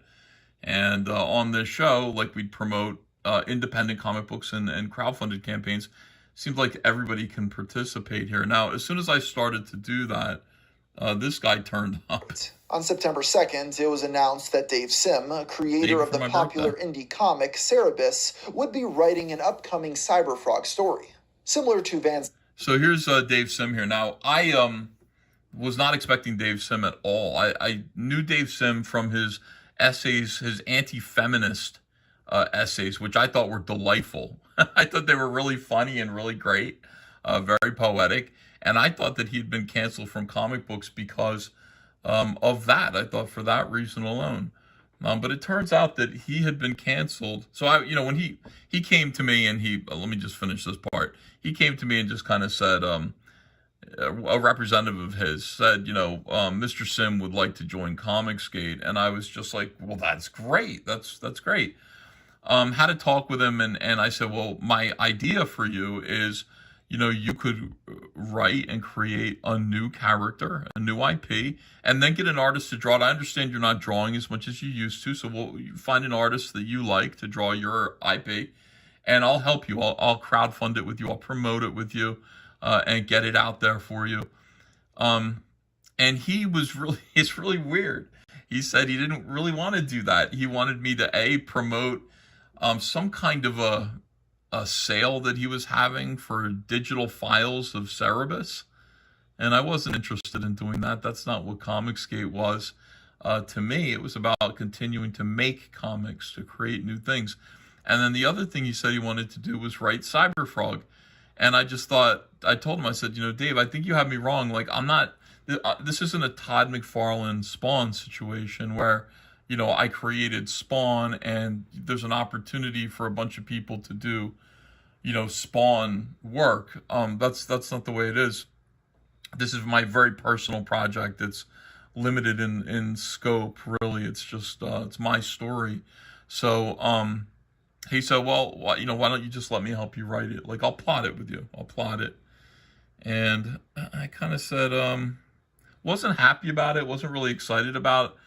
And on this show, like, we'd promote independent comic books and crowdfunded campaigns. Seems like everybody can participate here. Now, as soon as I started to do that, this guy turned up. On September 2nd, it was announced that Dave Sim, creator of the popular indie comic Cerebus, would be writing an upcoming Cyberfrog story, similar to Van's. So here's Dave Sim here. Now, I was not expecting Dave Sim at all. I knew Dave Sim from his essays, his anti-feminist essays, which I thought were delightful. I thought they were really funny and really great, very poetic. And I thought that he'd been canceled from comic books because of that. I thought for that reason alone. But it turns out that he had been canceled. So when he came to me and let me just finish this part. He came to me and just kind of said, a representative of his said, Mr. Sim would like to join Comicsgate. And I was just like, well, that's great. That's great. Had a talk with him and I said, well, my idea for you is, you could write and create a new character, a new IP, and then get an artist to draw it. I understand you're not drawing as much as you used to, so we'll find an artist that you like to draw your IP, and I'll help you. I'll crowdfund it with you. I'll promote it with you, and get it out there for you. And it's really weird. He said he didn't really want to do that. He wanted me to promote some kind of a sale that he was having for digital files of Cerebus, and I wasn't interested in doing that. That's not what Comicsgate was. To me, it was about continuing to make comics, to create new things. And then the other thing he said he wanted to do was write Cyberfrog. And I just thought, I told him, I said, Dave, I think you have me wrong. Like, I'm not, this isn't a Todd McFarlane Spawn situation where, I created Spawn and there's an opportunity for a bunch of people to do, Spawn work. That's not the way it is. This is my very personal project. It's limited in scope, really. It's just, it's my story. So, he said, well, why don't you just let me help you write it? Like, I'll plot it with you. I'll plot it. And I kind of said, wasn't happy about it. Wasn't really excited about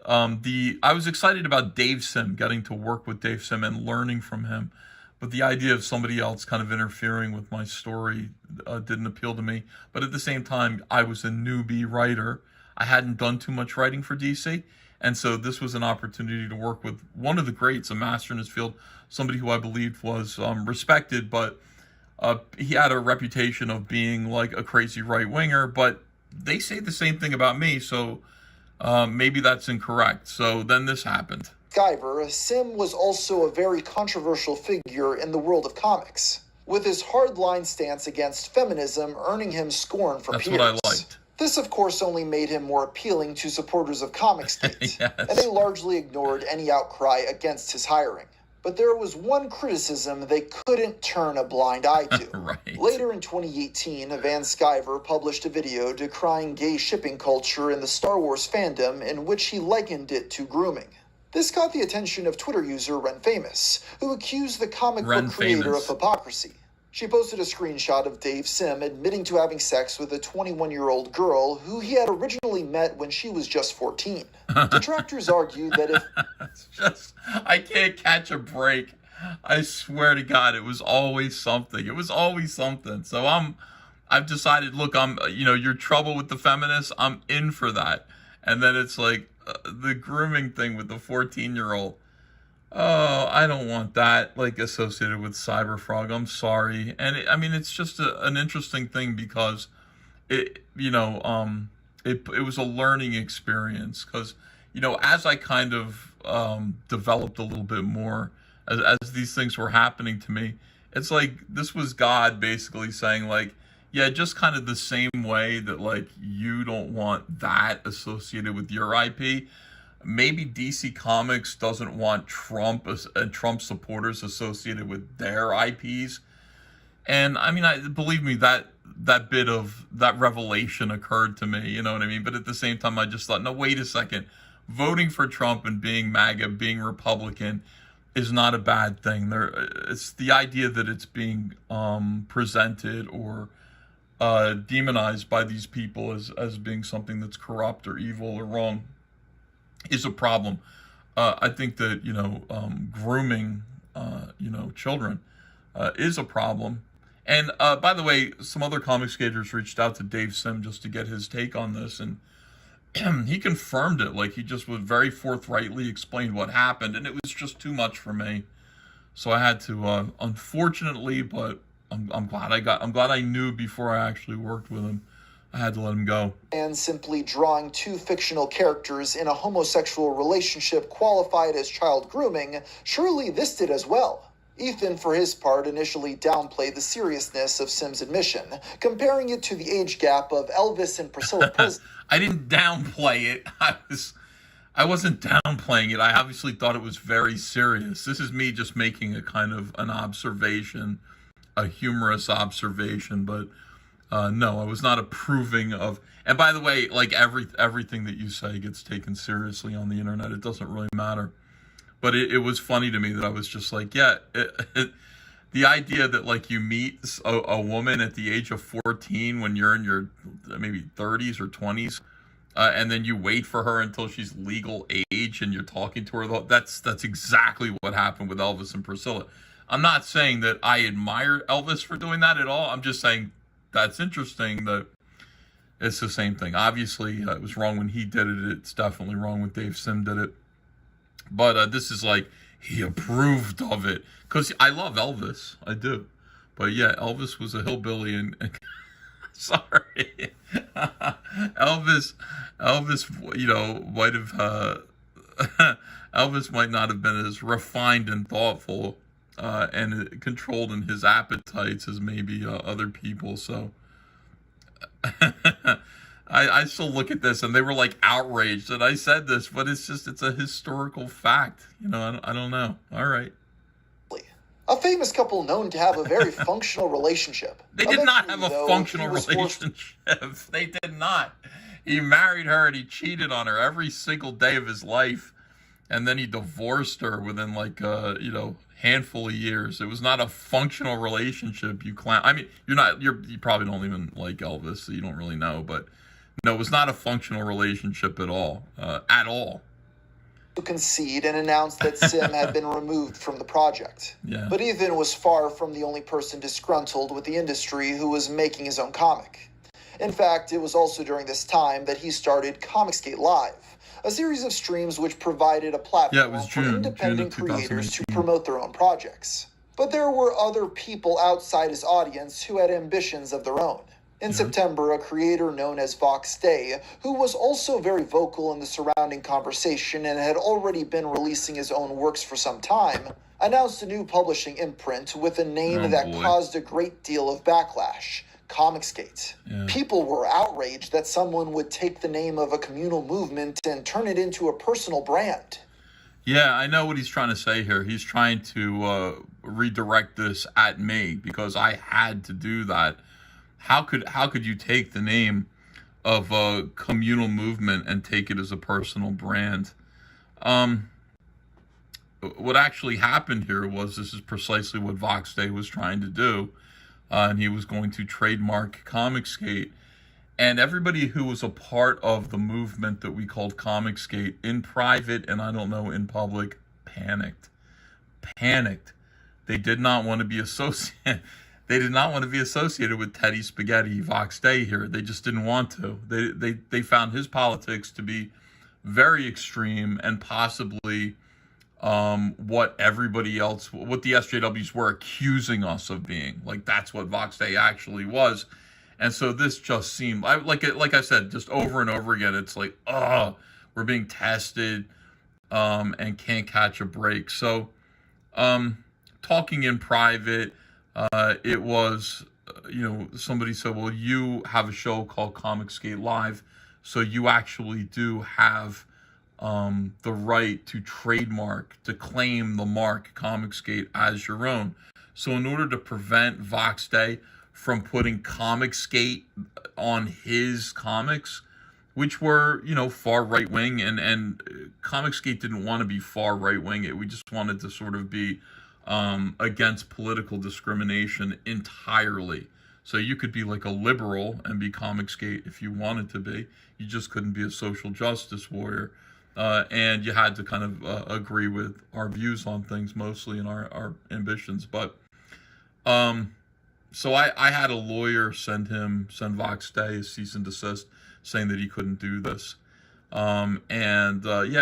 I was excited about Dave Sim, getting to work with Dave Sim and learning from him. But the idea of somebody else kind of interfering with my story didn't appeal to me. But at the same time, I was a newbie writer. I hadn't done too much writing for DC. And so this was an opportunity to work with one of the greats, a master in his field, somebody who I believed was respected, but he had a reputation of being like a crazy right-winger. But they say the same thing about me, so maybe that's incorrect. So then this happened. Skyver, Sim was also a very controversial figure in the world of comics, with his hardline stance against feminism earning him scorn from peers. That's what I liked. This, of course, only made him more appealing to supporters of Comicsgate, yes. And they largely ignored any outcry against his hiring. But there was one criticism they couldn't turn a blind eye to. Right. Later in 2018, Van Sciver published a video decrying gay shipping culture in the Star Wars fandom in which he likened it to grooming. This caught the attention of Twitter user Ren Famous, who accused the comic book creator of hypocrisy. She posted a screenshot of Dave Sim admitting to having sex with a 21-year-old girl who he had originally met when she was just 14. Detractors argue that if... I can't catch a break. I swear to God, it was always something. It was always something. So I've decided, look, your trouble with the feminists, I'm in for that. And then it's like the grooming thing with the 14-year-old. Oh, I don't want that, like, associated with Cyberfrog. I'm sorry. And it's just an interesting thing because it was a learning experience because, as I kind of developed a little bit more as these things were happening to me, it's like this was God basically saying, like, Yeah, just kind of the same way that like you don't want that associated with your IP. Maybe DC Comics doesn't want and Trump supporters associated with their IPs. And I mean, believe me, that bit of that revelation occurred to me, you know what I mean? But at the same time, I just thought, no, wait a second. Voting for Trump and being MAGA, being Republican is not a bad thing. It's the idea that it's being presented or demonized by these people as being something that's corrupt or evil or wrong is a problem. I think that, grooming, children is a problem. And by the way, some other comic skaters reached out to Dave Sim just to get his take on this, and he confirmed it. Like, he just was very forthrightly explained what happened, and it was just too much for me. So I had to, unfortunately, but I'm glad I knew before I actually worked with him. I had to let him go. And simply drawing two fictional characters in a homosexual relationship qualified as child grooming, surely this did as well. Ethan, for his part, initially downplayed the seriousness of Sim's admission, comparing it to the age gap of Elvis and Priscilla Presley. I didn't downplay it. I wasn't downplaying it. I obviously thought it was very serious. This is me just making a kind of an observation, a humorous observation, but no, I was not approving of. And by the way, like everything that you say gets taken seriously on the internet. It doesn't really matter. But it was funny to me that I was just like, yeah, the idea that like you meet a woman at the age of 14 when you're in your maybe 30s or 20s, and then you wait for her until she's legal age and you're talking to her. That's exactly what happened with Elvis and Priscilla. I'm not saying that I admire Elvis for doing that at all. I'm just saying that's interesting that it's the same thing. Obviously, it was wrong when he did it. It's definitely wrong when Dave Sim did it. But this is like, he approved of it. Because I love Elvis. I do. But yeah, Elvis was a hillbilly and sorry. Elvis, might have, Elvis might not have been as refined and thoughtful and controlled in his appetites as maybe other people. So I still look at this and they were like outraged that I said this, but it's a historical fact. I don't know. All right. A famous couple known to have a very functional relationship. They did not have a functional relationship. They did not. He married her and he cheated on her every single day of his life. And then he divorced her within like, handful of years. It was not a functional relationship. You probably don't even like Elvis, so you don't really know, but no, it was not a functional relationship at all. To concede and announce that Sim had been removed from the project. Yeah. But Ethan was far from the only person disgruntled with the industry who was making his own comic. In fact, it was also during this time that he started Comicsgate Live, a series of streams which provided a platform for independent creators to promote their own projects. But there were other people outside his audience who had ambitions of their own. In September, a creator known as Vox Day, who was also very vocal in the surrounding conversation and had already been releasing his own works for some time, announced a new publishing imprint with a name that caused a great deal of backlash: Comicsgate. Yeah. People were outraged that someone would take the name of a communal movement and turn it into a personal brand. Yeah, I know what he's trying to say here. He's trying to redirect this at me because I had to do that. How could you take the name of a communal movement and take it as a personal brand? What actually happened here was this is precisely what Vox Day was trying to do. And he was going to trademark Comicsgate. And everybody who was a part of the movement that we called Comicsgate in private and I don't know, in public, panicked. They did not want to be associated. They did not want to be associated with Teddy Spaghetti, Vox Day here. They just didn't want to. They found his politics to be very extreme and possibly what everybody else, what the SJWs were accusing us of being. Like, that's what Vox Day actually was. And so this just seemed, like I said, just over and over again, it's like, we're being tested and can't catch a break. So talking in private, it was somebody said, well, you have a show called Comicsgate Live, so you actually do have the right to trademark, to claim the mark Comicsgate as your own. So in order to prevent Vox Day from putting Comicsgate on his comics, which were, far right-wing, and Comicsgate didn't want to be far right-wing. We just wanted to sort of be against political discrimination entirely. So you could be like a liberal and be Comicsgate if you wanted to be. You just couldn't be a social justice warrior. And you had to kind of agree with our views on things mostly and our ambitions. But so I had a lawyer send Vox Day a cease and desist saying that he couldn't do this. Obviously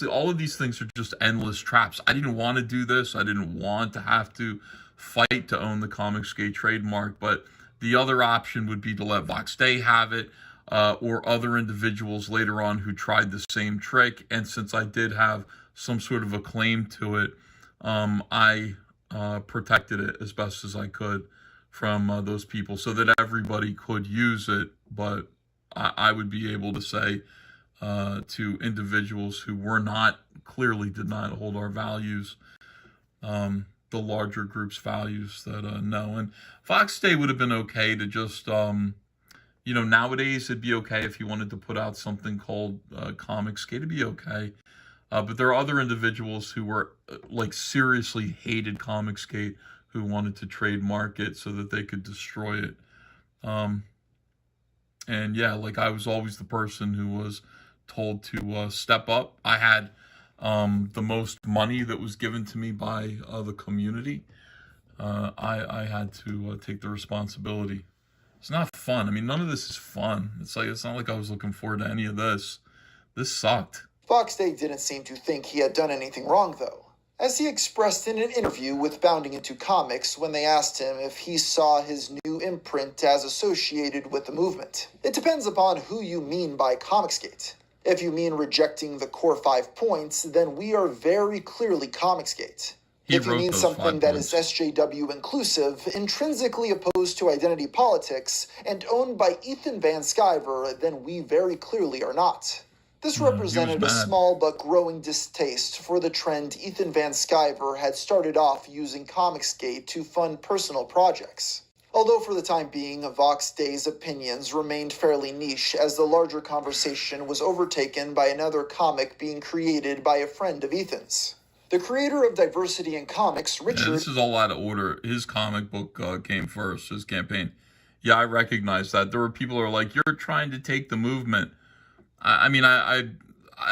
all of these things are just endless traps. I didn't want to do this. I didn't want to have to fight to own the Comicsgate trademark, but the other option would be to let Vox Day have it, or other individuals later on who tried the same trick. And since I did have some sort of a claim to it, I protected it as best as I could from those people so that everybody could use it, but I would be able to say to individuals who clearly did not hold our values, the larger group's values, that no. And Vox Day would have been okay to just, nowadays it'd be okay if you wanted to put out something called Comicsgate, it'd be okay. But there are other individuals who were seriously hated Comicsgate, who wanted to trademark it so that they could destroy it. And yeah, I was always the person who was told to step up. I had the most money that was given to me by the community. I had to take the responsibility. It's not fun. I mean, none of this is fun. It's not like I was looking forward to any of this. This sucked. Vox Day didn't seem to think he had done anything wrong, though, as he expressed in an interview with Bounding Into Comics when they asked him if he saw his new imprint as associated with the movement. It depends upon who you mean by Comicsgate. If you mean rejecting the core 5 points, then we are very clearly Comicsgate. If you mean something that is SJW inclusive, intrinsically opposed to identity politics, and owned by Ethan Van Sciver, then we very clearly are not. This represented a small but growing distaste for the trend Ethan Van Sciver had started off using Comicsgate to fund personal projects. Although for the time being, Vox Day's opinions remained fairly niche as the larger conversation was overtaken by another comic being created by a friend of Ethan's. The creator of Diversity in Comics, Richard... Yeah, this is all out of order. His comic book came first, his campaign. Yeah, I recognize that. There were people who are like, you're trying to take the movement. I mean, I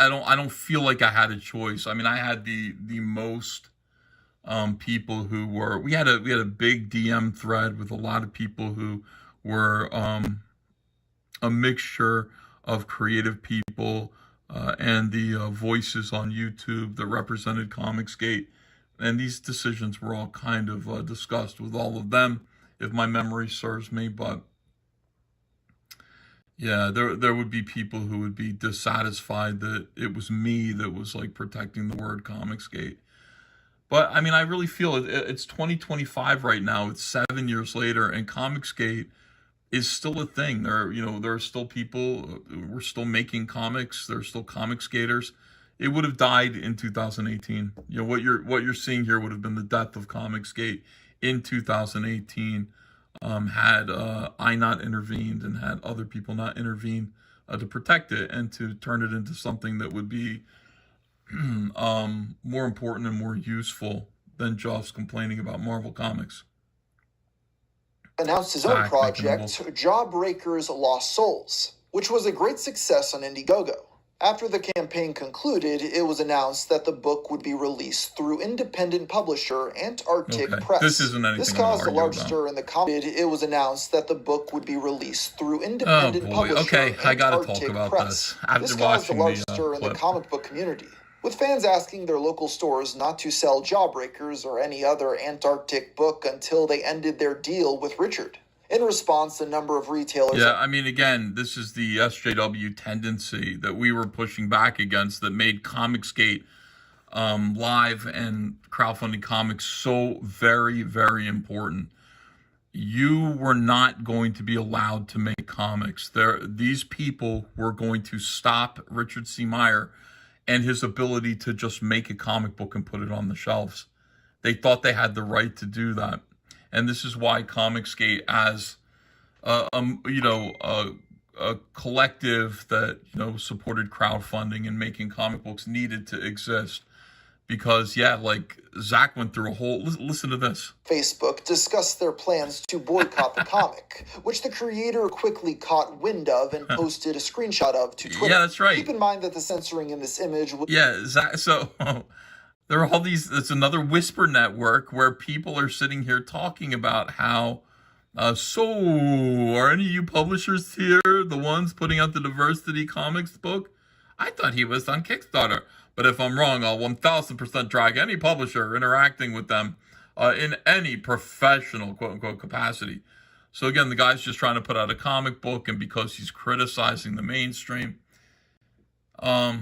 don't feel like I had a choice. I mean, I had the most people who were, we had a big DM thread with a lot of people who were a mixture of creative people and the voices on YouTube that represented Comicsgate. And these decisions were all kind of discussed with all of them, if my memory serves me. But yeah, there would be people who would be dissatisfied that it was me that was protecting the word Comicsgate. But I mean, I really feel it's 2025 right now. It's 7 years later, and Comicsgate is still a thing. There are still people. We're still making comics. There's still Comicsgaters. It would have died in 2018. What you're seeing here would have been the death of Comicsgate in 2018. Had I not intervened and had other people not intervened to protect it and to turn it into something that would be more important and more useful than just complaining about Marvel Comics. Announced his own project, Jawbreaker's Lost Souls, which was a great success on Indiegogo. After the campaign concluded, it was announced that the book would be released through independent publisher Antarctic Press. This isn't anything. This caused a large stir in the community. It was announced that the book would be released through independent publisher Antarctic I gotta talk about Press. This caused a large stir in the comic book community, with fans asking their local stores not to sell Jawbreakers or any other Antarctic book until they ended their deal with Richard. In response, a number of retailers... Yeah, I mean, again, this is the SJW tendency that we were pushing back against that made Comicsgate live and crowdfunding comics so very, very important. you were not going to be allowed to make comics. These people were going to stop Richard C. Meyer and his ability to just make a comic book and put it on the shelves. They thought they had the right to do that. And this is why Comicsgate, as a collective that supported crowdfunding and making comic books, needed to exist. Because like Zach went through a whole, listen to this. Facebook discussed their plans to boycott the comic, which the creator quickly caught wind of and posted a screenshot of to Twitter. Yeah, that's right. Keep in mind that the censoring in this image was... Yeah, Zach, so there are all these, it's another whisper network where people are sitting here talking about how, so are any of you publishers here the ones putting out the Diversity Comics book? I thought he was on Kickstarter. But if I'm wrong, I'll 1000% drag any publisher interacting with them in any professional, quote-unquote, capacity. So again, the guy's just trying to put out a comic book, and because he's criticizing the mainstream, they're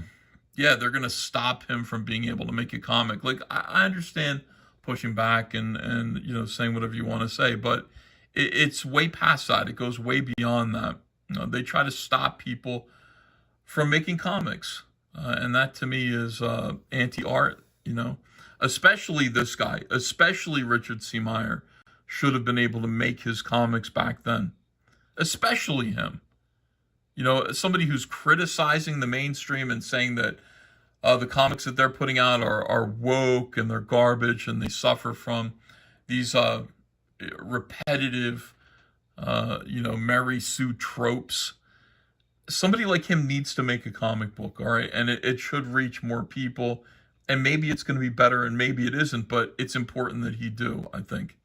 going to stop him from being able to make a comic. Like, I understand pushing back and saying whatever you want to say, but it's way past that. It goes way beyond that. They try to stop people from making comics. And that to me is anti-art, especially this guy, especially Richard C. Meyer, should have been able to make his comics back then, especially him. Somebody who's criticizing the mainstream and saying that the comics that they're putting out are woke and they're garbage and they suffer from these repetitive, Mary Sue tropes. Somebody like him needs to make a comic book, all right? And it should reach more people. And maybe it's going to be better and maybe it isn't, but it's important that he do, I think.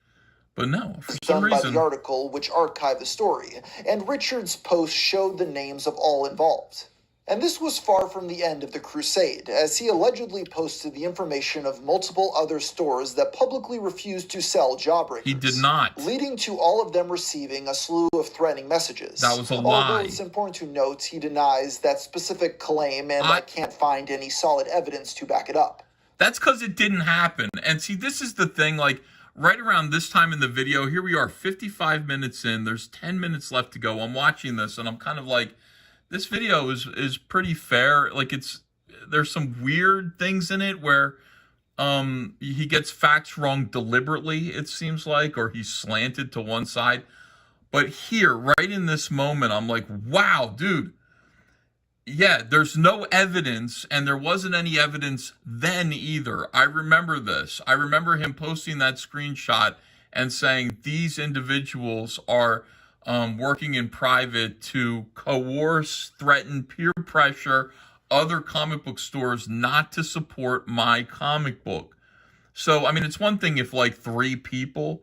But no, for some reason... by the article, which archived the story, and Richard's post showed the names of all involved. And this was far from the end of the crusade, as he allegedly posted the information of multiple other stores that publicly refused to sell Jawbreakers. He did not. Leading to all of them receiving a slew of threatening messages. That was a lie. Although it's important to note he denies that specific claim, and I can't find any solid evidence to back it up. That's because it didn't happen. And see, this is the thing, like, right around this time in the video, here we are 55 minutes in, there's 10 minutes left to go. I'm watching this, and I'm kind of like, this video is pretty fair. Like, there's some weird things in it where he gets facts wrong deliberately, it seems like, or he's slanted to one side. But here, right in this moment, I'm like, wow, dude. Yeah, there's no evidence, and there wasn't any evidence then either. I remember this. I remember him posting that screenshot and saying these individuals are working in private to coerce, threaten, peer pressure other comic book stores not to support my comic book. So, I mean, it's one thing if like 3 people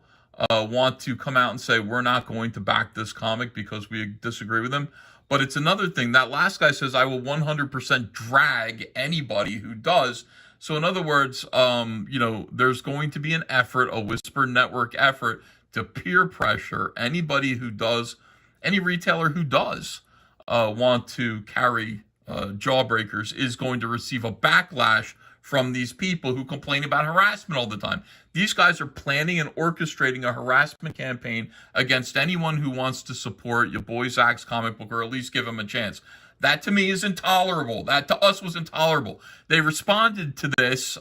want to come out and say, we're not going to back this comic because we disagree with them. But it's another thing. That last guy says, I will 100% drag anybody who does. So in other words, there's going to be an effort, a whisper network effort, to peer pressure anybody who does, any retailer who does want to carry Jawbreakers is going to receive a backlash from these people who complain about harassment all the time. These guys are planning and orchestrating a harassment campaign against anyone who wants to support your boy Zach's comic book or at least give him a chance. That to me is intolerable. That to us was intolerable. They responded to this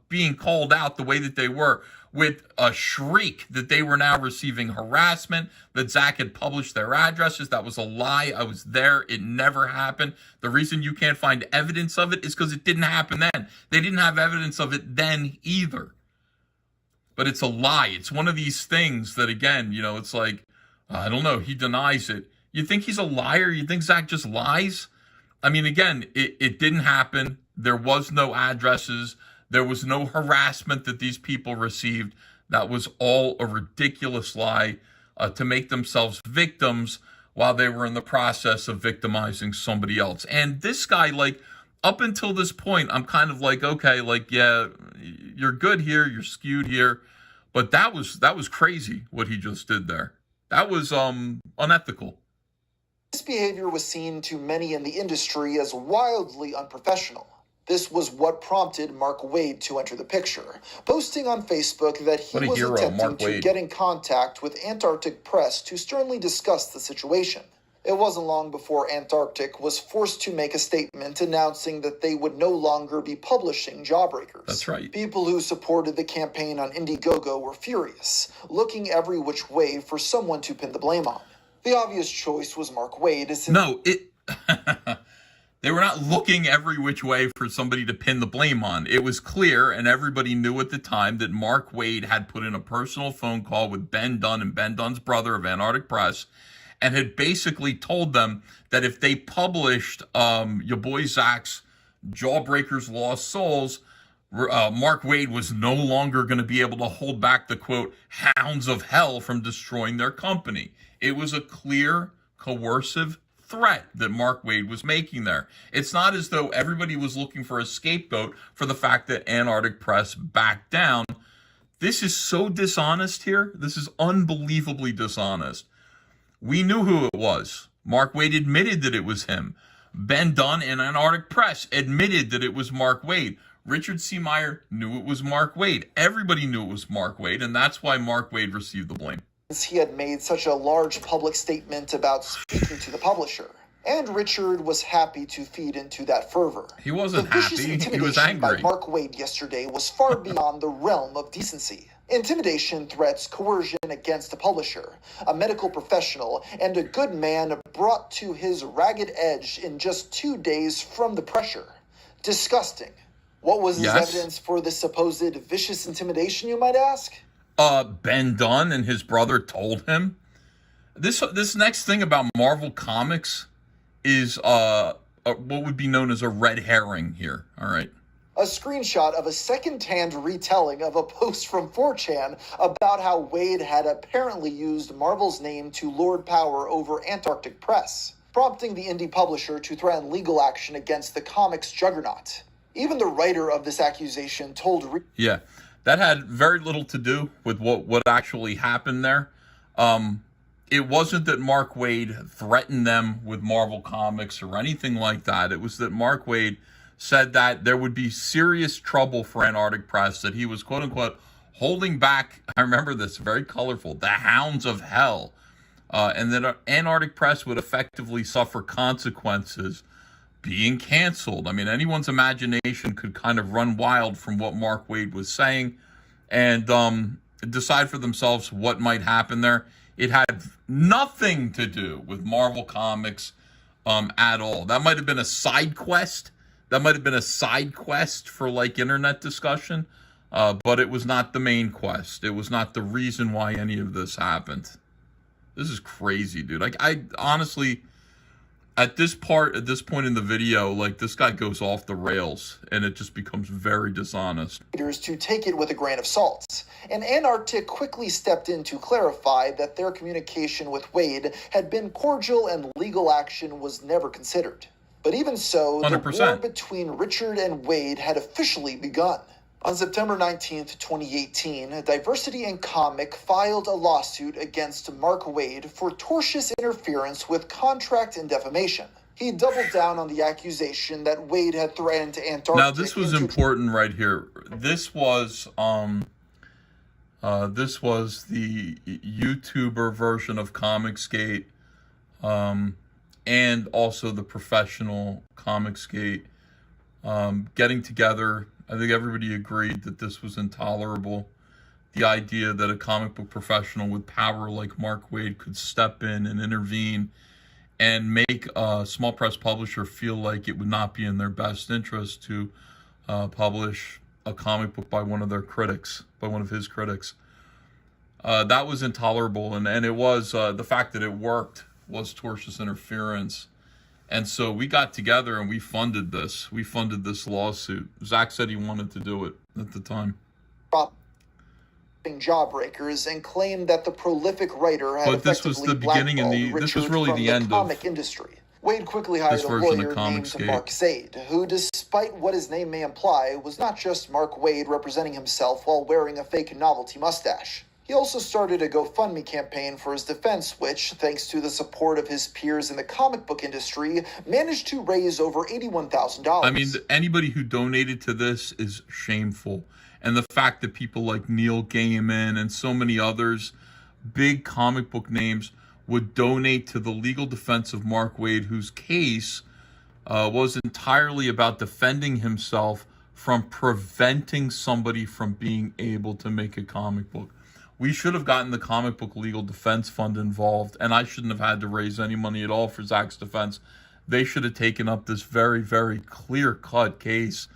being called out the way that they were with a shriek that they were now receiving harassment, that Zach had published their addresses. That was a lie. I was there. It never happened. The reason you can't find evidence of it is because it didn't happen then. They didn't have evidence of it then either. But it's a lie. It's one of these things that, again, it's like, I don't know, he denies it. You think he's a liar? You think Zach just lies? I mean, again, it didn't happen. There was no addresses. There was no harassment that these people received. That was all a ridiculous lie to make themselves victims while they were in the process of victimizing somebody else. And this guy, like, up until this point, I'm kind of like, okay, like, yeah, you're good here, you're skewed here. But that was crazy what he just did there. That was unethical. This behavior was seen to many in the industry as wildly unprofessional. This was what prompted Mark Wade to enter the picture, posting on Facebook that he was attempting to get in contact with Antarctic Press to sternly discuss the situation. It wasn't long before Antarctic was forced to make a statement announcing that they would no longer be publishing Jawbreakers. That's right. People who supported the campaign on Indiegogo were furious, looking every which way for someone to pin the blame on. The obvious choice was Mark Wade. They were not looking every which way for somebody to pin the blame on. It was clear, and everybody knew at the time, that Mark Wade had put in a personal phone call with Ben Dunn and Ben Dunn's brother of Antarctic Press, and had basically told them that if they published your boy Zach's Jawbreakers Lost Souls, Mark Wade was no longer going to be able to hold back the, quote, hounds of hell from destroying their company. It was a clear, coercive threat that Mark Wade was making there. It's not as though everybody was looking for a scapegoat for the fact that Antarctic Press backed down. This is so dishonest here. This is unbelievably dishonest. We knew who it was. Mark Wade admitted that it was him. Ben Dunn and Antarctic Press admitted that it was Mark Wade. Richard C. Meyer knew it was Mark Wade. Everybody knew it was Mark Wade, and that's why Mark Wade received the blame. He had made such a large public statement about speaking to the publisher, and Richard was happy to feed into that fervor. He wasn't happy, he was angry. By Mark Wade yesterday was far beyond the realm of decency. Intimidation, threats, coercion against the publisher, a medical professional, and a good man brought to his ragged edge in just 2 days from the pressure. Disgusting. What was his evidence for this supposed vicious intimidation, you might ask? Ben Dunn and his brother told him. This next thing about Marvel Comics is what would be known as a red herring here. All right. A screenshot of a second-hand retelling of a post from 4chan about how Wade had apparently used Marvel's name to lord power over Antarctic Press, prompting the indie publisher to threaten legal action against the comics juggernaut. Even the writer of this accusation told... That had very little to do with what actually happened there. It wasn't that Mark Wade threatened them with Marvel Comics or anything like that. It was that Mark Wade said that there would be serious trouble for Antarctic Press, that he was, quote-unquote, holding back, I remember this, very colorful, the hounds of hell, and that Antarctic Press would effectively suffer consequences being canceled. I mean, anyone's imagination could kind of run wild from what Mark Wade was saying and decide for themselves what might happen there. It had nothing to do with Marvel Comics at all. That might have been a side quest. That might have been a side quest for, like, internet discussion, but it was not the main quest. It was not the reason why any of this happened. This is crazy, dude. Like, I honestly... At this point in the video, like, this guy goes off the rails, and it just becomes very dishonest. To take it with a grain of salt, and Antarctic quickly stepped in to clarify that their communication with Wade had been cordial and legal action was never considered. But even so, 100%. The war between Richard and Wade had officially begun. On September 19th, 2018, Diversity in Comic filed a lawsuit against Mark Wade for tortious interference with contract and defamation. He doubled down on the accusation that Wade had threatened Antarctic... Now, this was important right here. This was the YouTuber version of Comicsgate, and also the professional Comicsgate, getting together. I think everybody agreed that this was intolerable. The idea that a comic book professional with power like Mark Wade could step in and intervene and make a small press publisher feel like it would not be in their best interest to publish a comic book by one of their critics, by one of his critics. That was intolerable, and it was, the fact that it worked was tortious interference. And so we got together and we funded this. We funded this lawsuit. Zach said he wanted to do it at the time. Jawbreakers and claimed that the prolific writer had but this was the beginning and this was really the end of the comic industry. Wade quickly hired a lawyer named Mark Zaid, who, despite what his name may imply, was not just Mark Wade representing himself while wearing a fake novelty mustache. He also started a GoFundMe campaign for his defense, which, thanks to the support of his peers in the comic book industry, managed to raise over $81,000. I mean, anybody who donated to this is shameful. And the fact that people like Neil Gaiman and so many others, big comic book names, would donate to the legal defense of Mark Waid, whose case was entirely about defending himself from preventing somebody from being able to make a comic book. We should have gotten the Comic Book Legal Defense Fund involved, and I shouldn't have had to raise any money at all for Zach's defense. They should have taken up this very, very clear-cut case.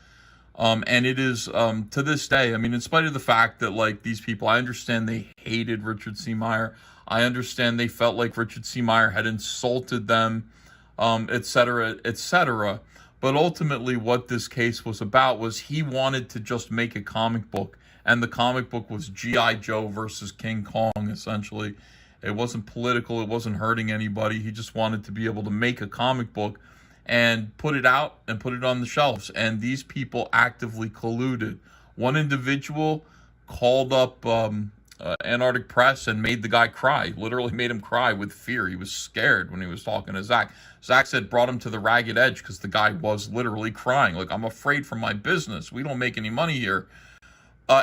And it is, to this day, I mean, in spite of the fact that, like, these people, I understand they hated Richard C. Meyer. I understand they felt like Richard C. Meyer had insulted them, et cetera, et cetera. But ultimately what this case was about was he wanted to just make a comic book. And the comic book was G.I. Joe versus King Kong, essentially. It wasn't political. It wasn't hurting anybody. He just wanted to be able to make a comic book and put it out and put it on the shelves. And these people actively colluded. One individual called up Antarctic Press and made the guy cry, literally made him cry with fear. He was scared when he was talking to Zach. Zach said brought him to the ragged edge because the guy was literally crying. Like, I'm afraid for my business. We don't make any money here.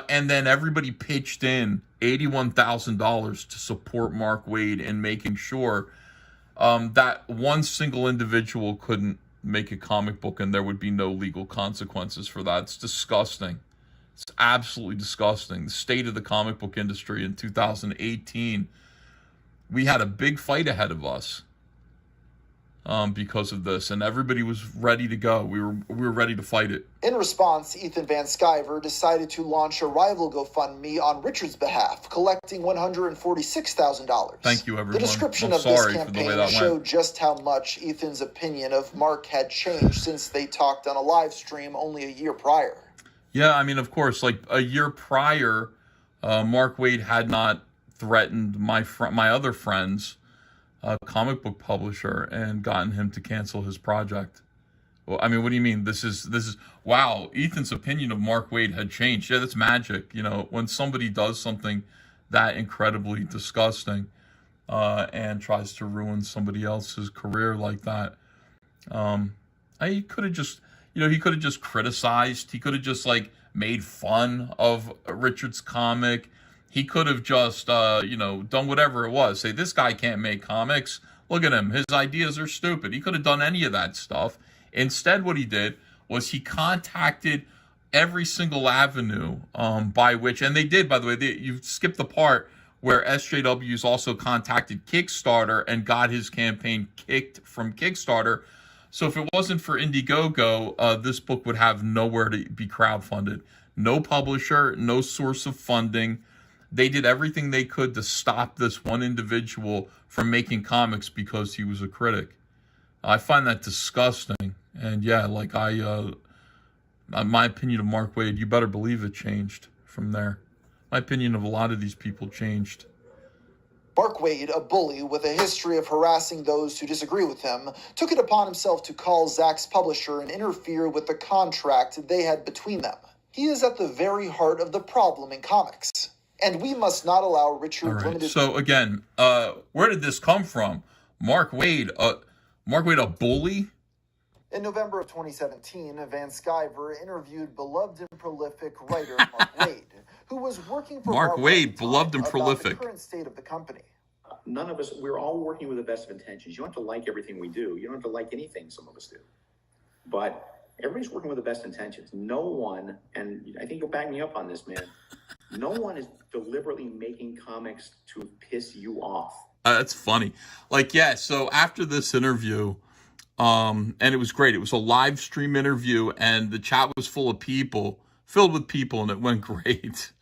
And then everybody pitched in $81,000 to support Mark Waid in making sure that one single individual couldn't make a comic book and there would be no legal consequences for that. It's disgusting. It's absolutely disgusting. The state of the comic book industry in 2018, we had a big fight ahead of us because of this, and everybody was ready to go. We were ready to fight it. In response, Ethan Van Sciver decided to launch a rival GoFundMe on Richard's behalf, collecting $146,000. Thank you, everyone. The description of this campaign showed just how much Ethan's opinion of Mark had changed since they talked on a live stream only a year prior. Yeah, I mean, of course, like a year prior, Mark Waid had not threatened my other friend's comic book publisher and gotten him to cancel his project. Well, I mean, what do you mean? This is wow. Ethan's opinion of Mark Waid had changed. Yeah, that's magic. You know, when somebody does something that incredibly disgusting and tries to ruin somebody else's career like that, he could have just, he could have just criticized. He could have just like made fun of Richard's comic. He could have just, done whatever it was. Say, this guy can't make comics. Look at him. His ideas are stupid. He could have done any of that stuff. Instead, what he did was he contacted every single avenue by which, and they did, by the way, you skipped the part where SJW's also contacted Kickstarter and got his campaign kicked from Kickstarter. So if it wasn't for Indiegogo, this book would have nowhere to be crowdfunded. No publisher, no source of funding. They did everything they could to stop this one individual from making comics because he was a critic. I find that disgusting. And yeah, like my opinion of Mark Waid, you better believe it changed from there. My opinion of a lot of these people changed. Mark Waid, a bully with a history of harassing those who disagree with him, took it upon himself to call Zach's publisher and interfere with the contract they had between them. He is at the very heart of the problem in comics. And we must not allow Richard Limited... So again, where did this come from? Mark Waid, a bully? In November of 2017, Van Sciver interviewed beloved and prolific writer Mark Waid, who was working for Mark Waid, beloved and prolific. The current state of the company. None of us, we're all working with the best of intentions. You don't have to like everything we do. You don't have to like anything some of us do. But everybody's working with the best intentions. No one, and I think you'll back me up on this, man, no one is deliberately making comics to piss you off. That's funny. Like, yeah, so after this interview, and it was great. It was a live stream interview, and the chat was filled with people, and it went great.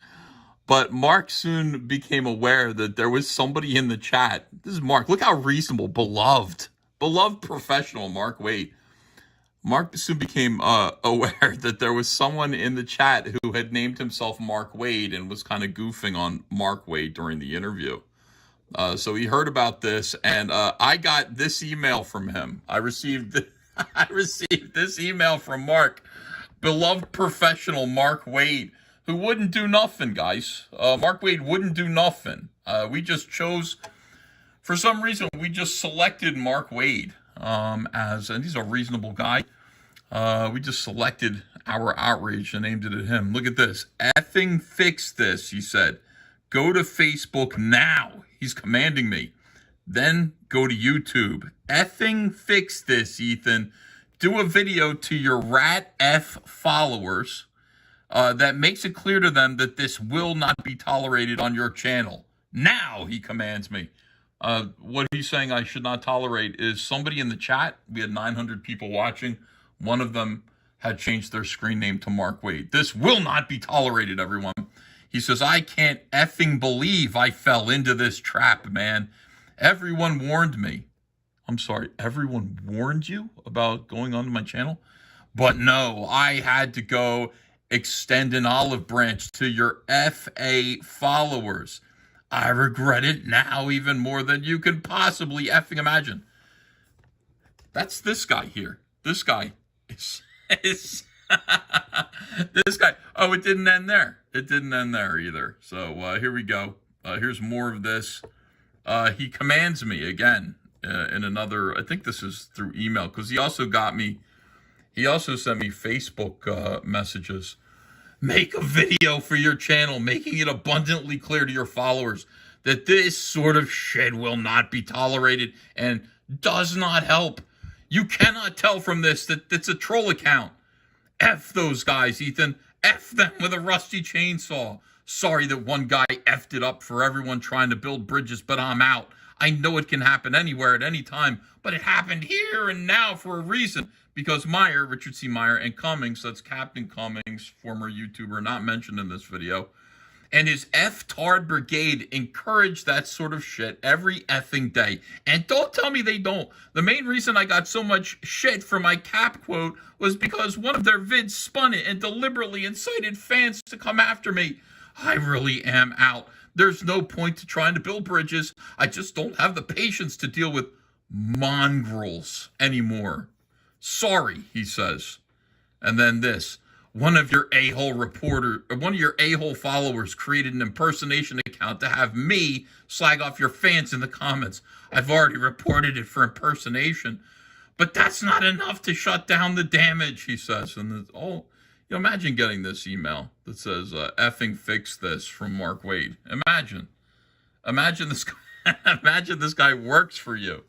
But Mark soon became aware that there was somebody in the chat. This is Mark. Look how reasonable, beloved professional Mark Waid. Mark soon became aware that there was someone in the chat who had named himself Mark Waid and was kind of goofing on Mark Waid during the interview. So he heard about this, and I got this email from him. I received this email from Mark, beloved professional Mark Waid, who wouldn't do nothing, guys. Mark Wade wouldn't do nothing. We just chose, for some reason, we just selected Mark Wade and he's a reasonable guy. We just selected our outrage and aimed it at him. Look at this. Effing fix this, he said. Go to Facebook now. He's commanding me. Then go to YouTube. Effing fix this, Ethan. Do a video to your rat F followers that makes it clear to them that this will not be tolerated on your channel. Now, he commands me. What he's saying I should not tolerate is somebody in the chat. We had 900 people watching. One of them had changed their screen name to Mark Wade. This will not be tolerated, everyone. He says, I can't effing believe I fell into this trap, man. Everyone warned me. I'm sorry, everyone warned you about going onto my channel? But no, I had to go extend an olive branch to your FA followers. I regret it now even more than you can possibly effing imagine. That's this guy here. This guy is this guy. Oh, it didn't end there. It didn't end there either. So here we go. Here's more of this. He commands me again in another, I think this is through email, because he also sent me Facebook messages. Make a video for your channel, making it abundantly clear to your followers that this sort of shit will not be tolerated and does not help. You cannot tell from this that it's a troll account. F those guys, Ethan. F them with a rusty chainsaw. Sorry that one guy effed it up for everyone trying to build bridges, but I'm out. I know it can happen anywhere at any time, but it happened here and now for a reason. Because Meyer, Richard C. Meyer, and Cummings, that's Captain Cummings, former YouTuber, not mentioned in this video, and his F-Tard Brigade encourage that sort of shit every effing day. And don't tell me they don't. The main reason I got so much shit for my cap quote was because one of their vids spun it and deliberately incited fans to come after me. I really am out. There's no point to trying to build bridges. I just don't have the patience to deal with mongrels anymore. Sorry, he says. And then this. One of your a-hole followers created an impersonation account to have me slag off your fans in the comments. I've already reported it for impersonation. But that's not enough to shut down the damage, he says. And imagine getting this email that says, effing fix this from Mark Wade. Imagine this guy works for you.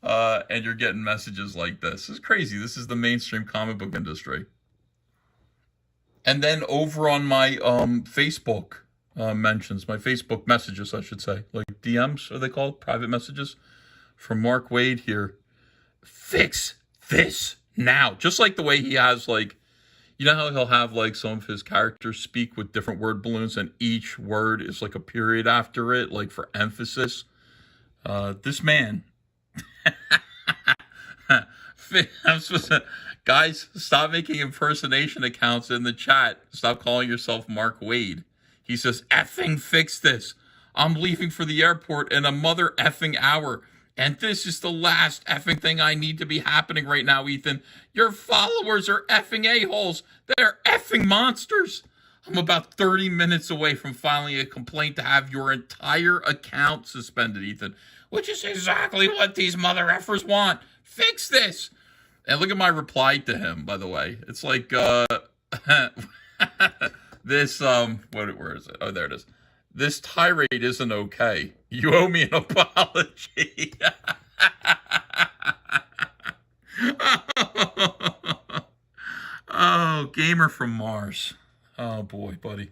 And you're getting messages like this. It's crazy. This is the mainstream comic book industry. And then over on my Facebook mentions, my Facebook messages, I should say, like DMs, are they called? Private messages from Mark Wade here. Fix this now. Just like the way he has, like, you know how he'll have, like, some of his characters speak with different word balloons and each word is like a period after it, like for emphasis. This man... I'm supposed to, guys, stop making impersonation accounts in the chat. Stop calling yourself Mark Wade. He says, effing fix this. I'm leaving for the airport in a mother effing hour. And this is the last effing thing I need to be happening right now, Ethan. Your followers are effing a-holes. They're effing monsters. I'm about 30 minutes away from filing a complaint to have your entire account suspended, Ethan. Which is exactly what these mother effers want. Fix this. And look at my reply to him, by the way. It's like, this, where is it? Oh, there it is. This tirade isn't okay. You owe me an apology. Oh, gamer from Mars. Oh, boy, buddy.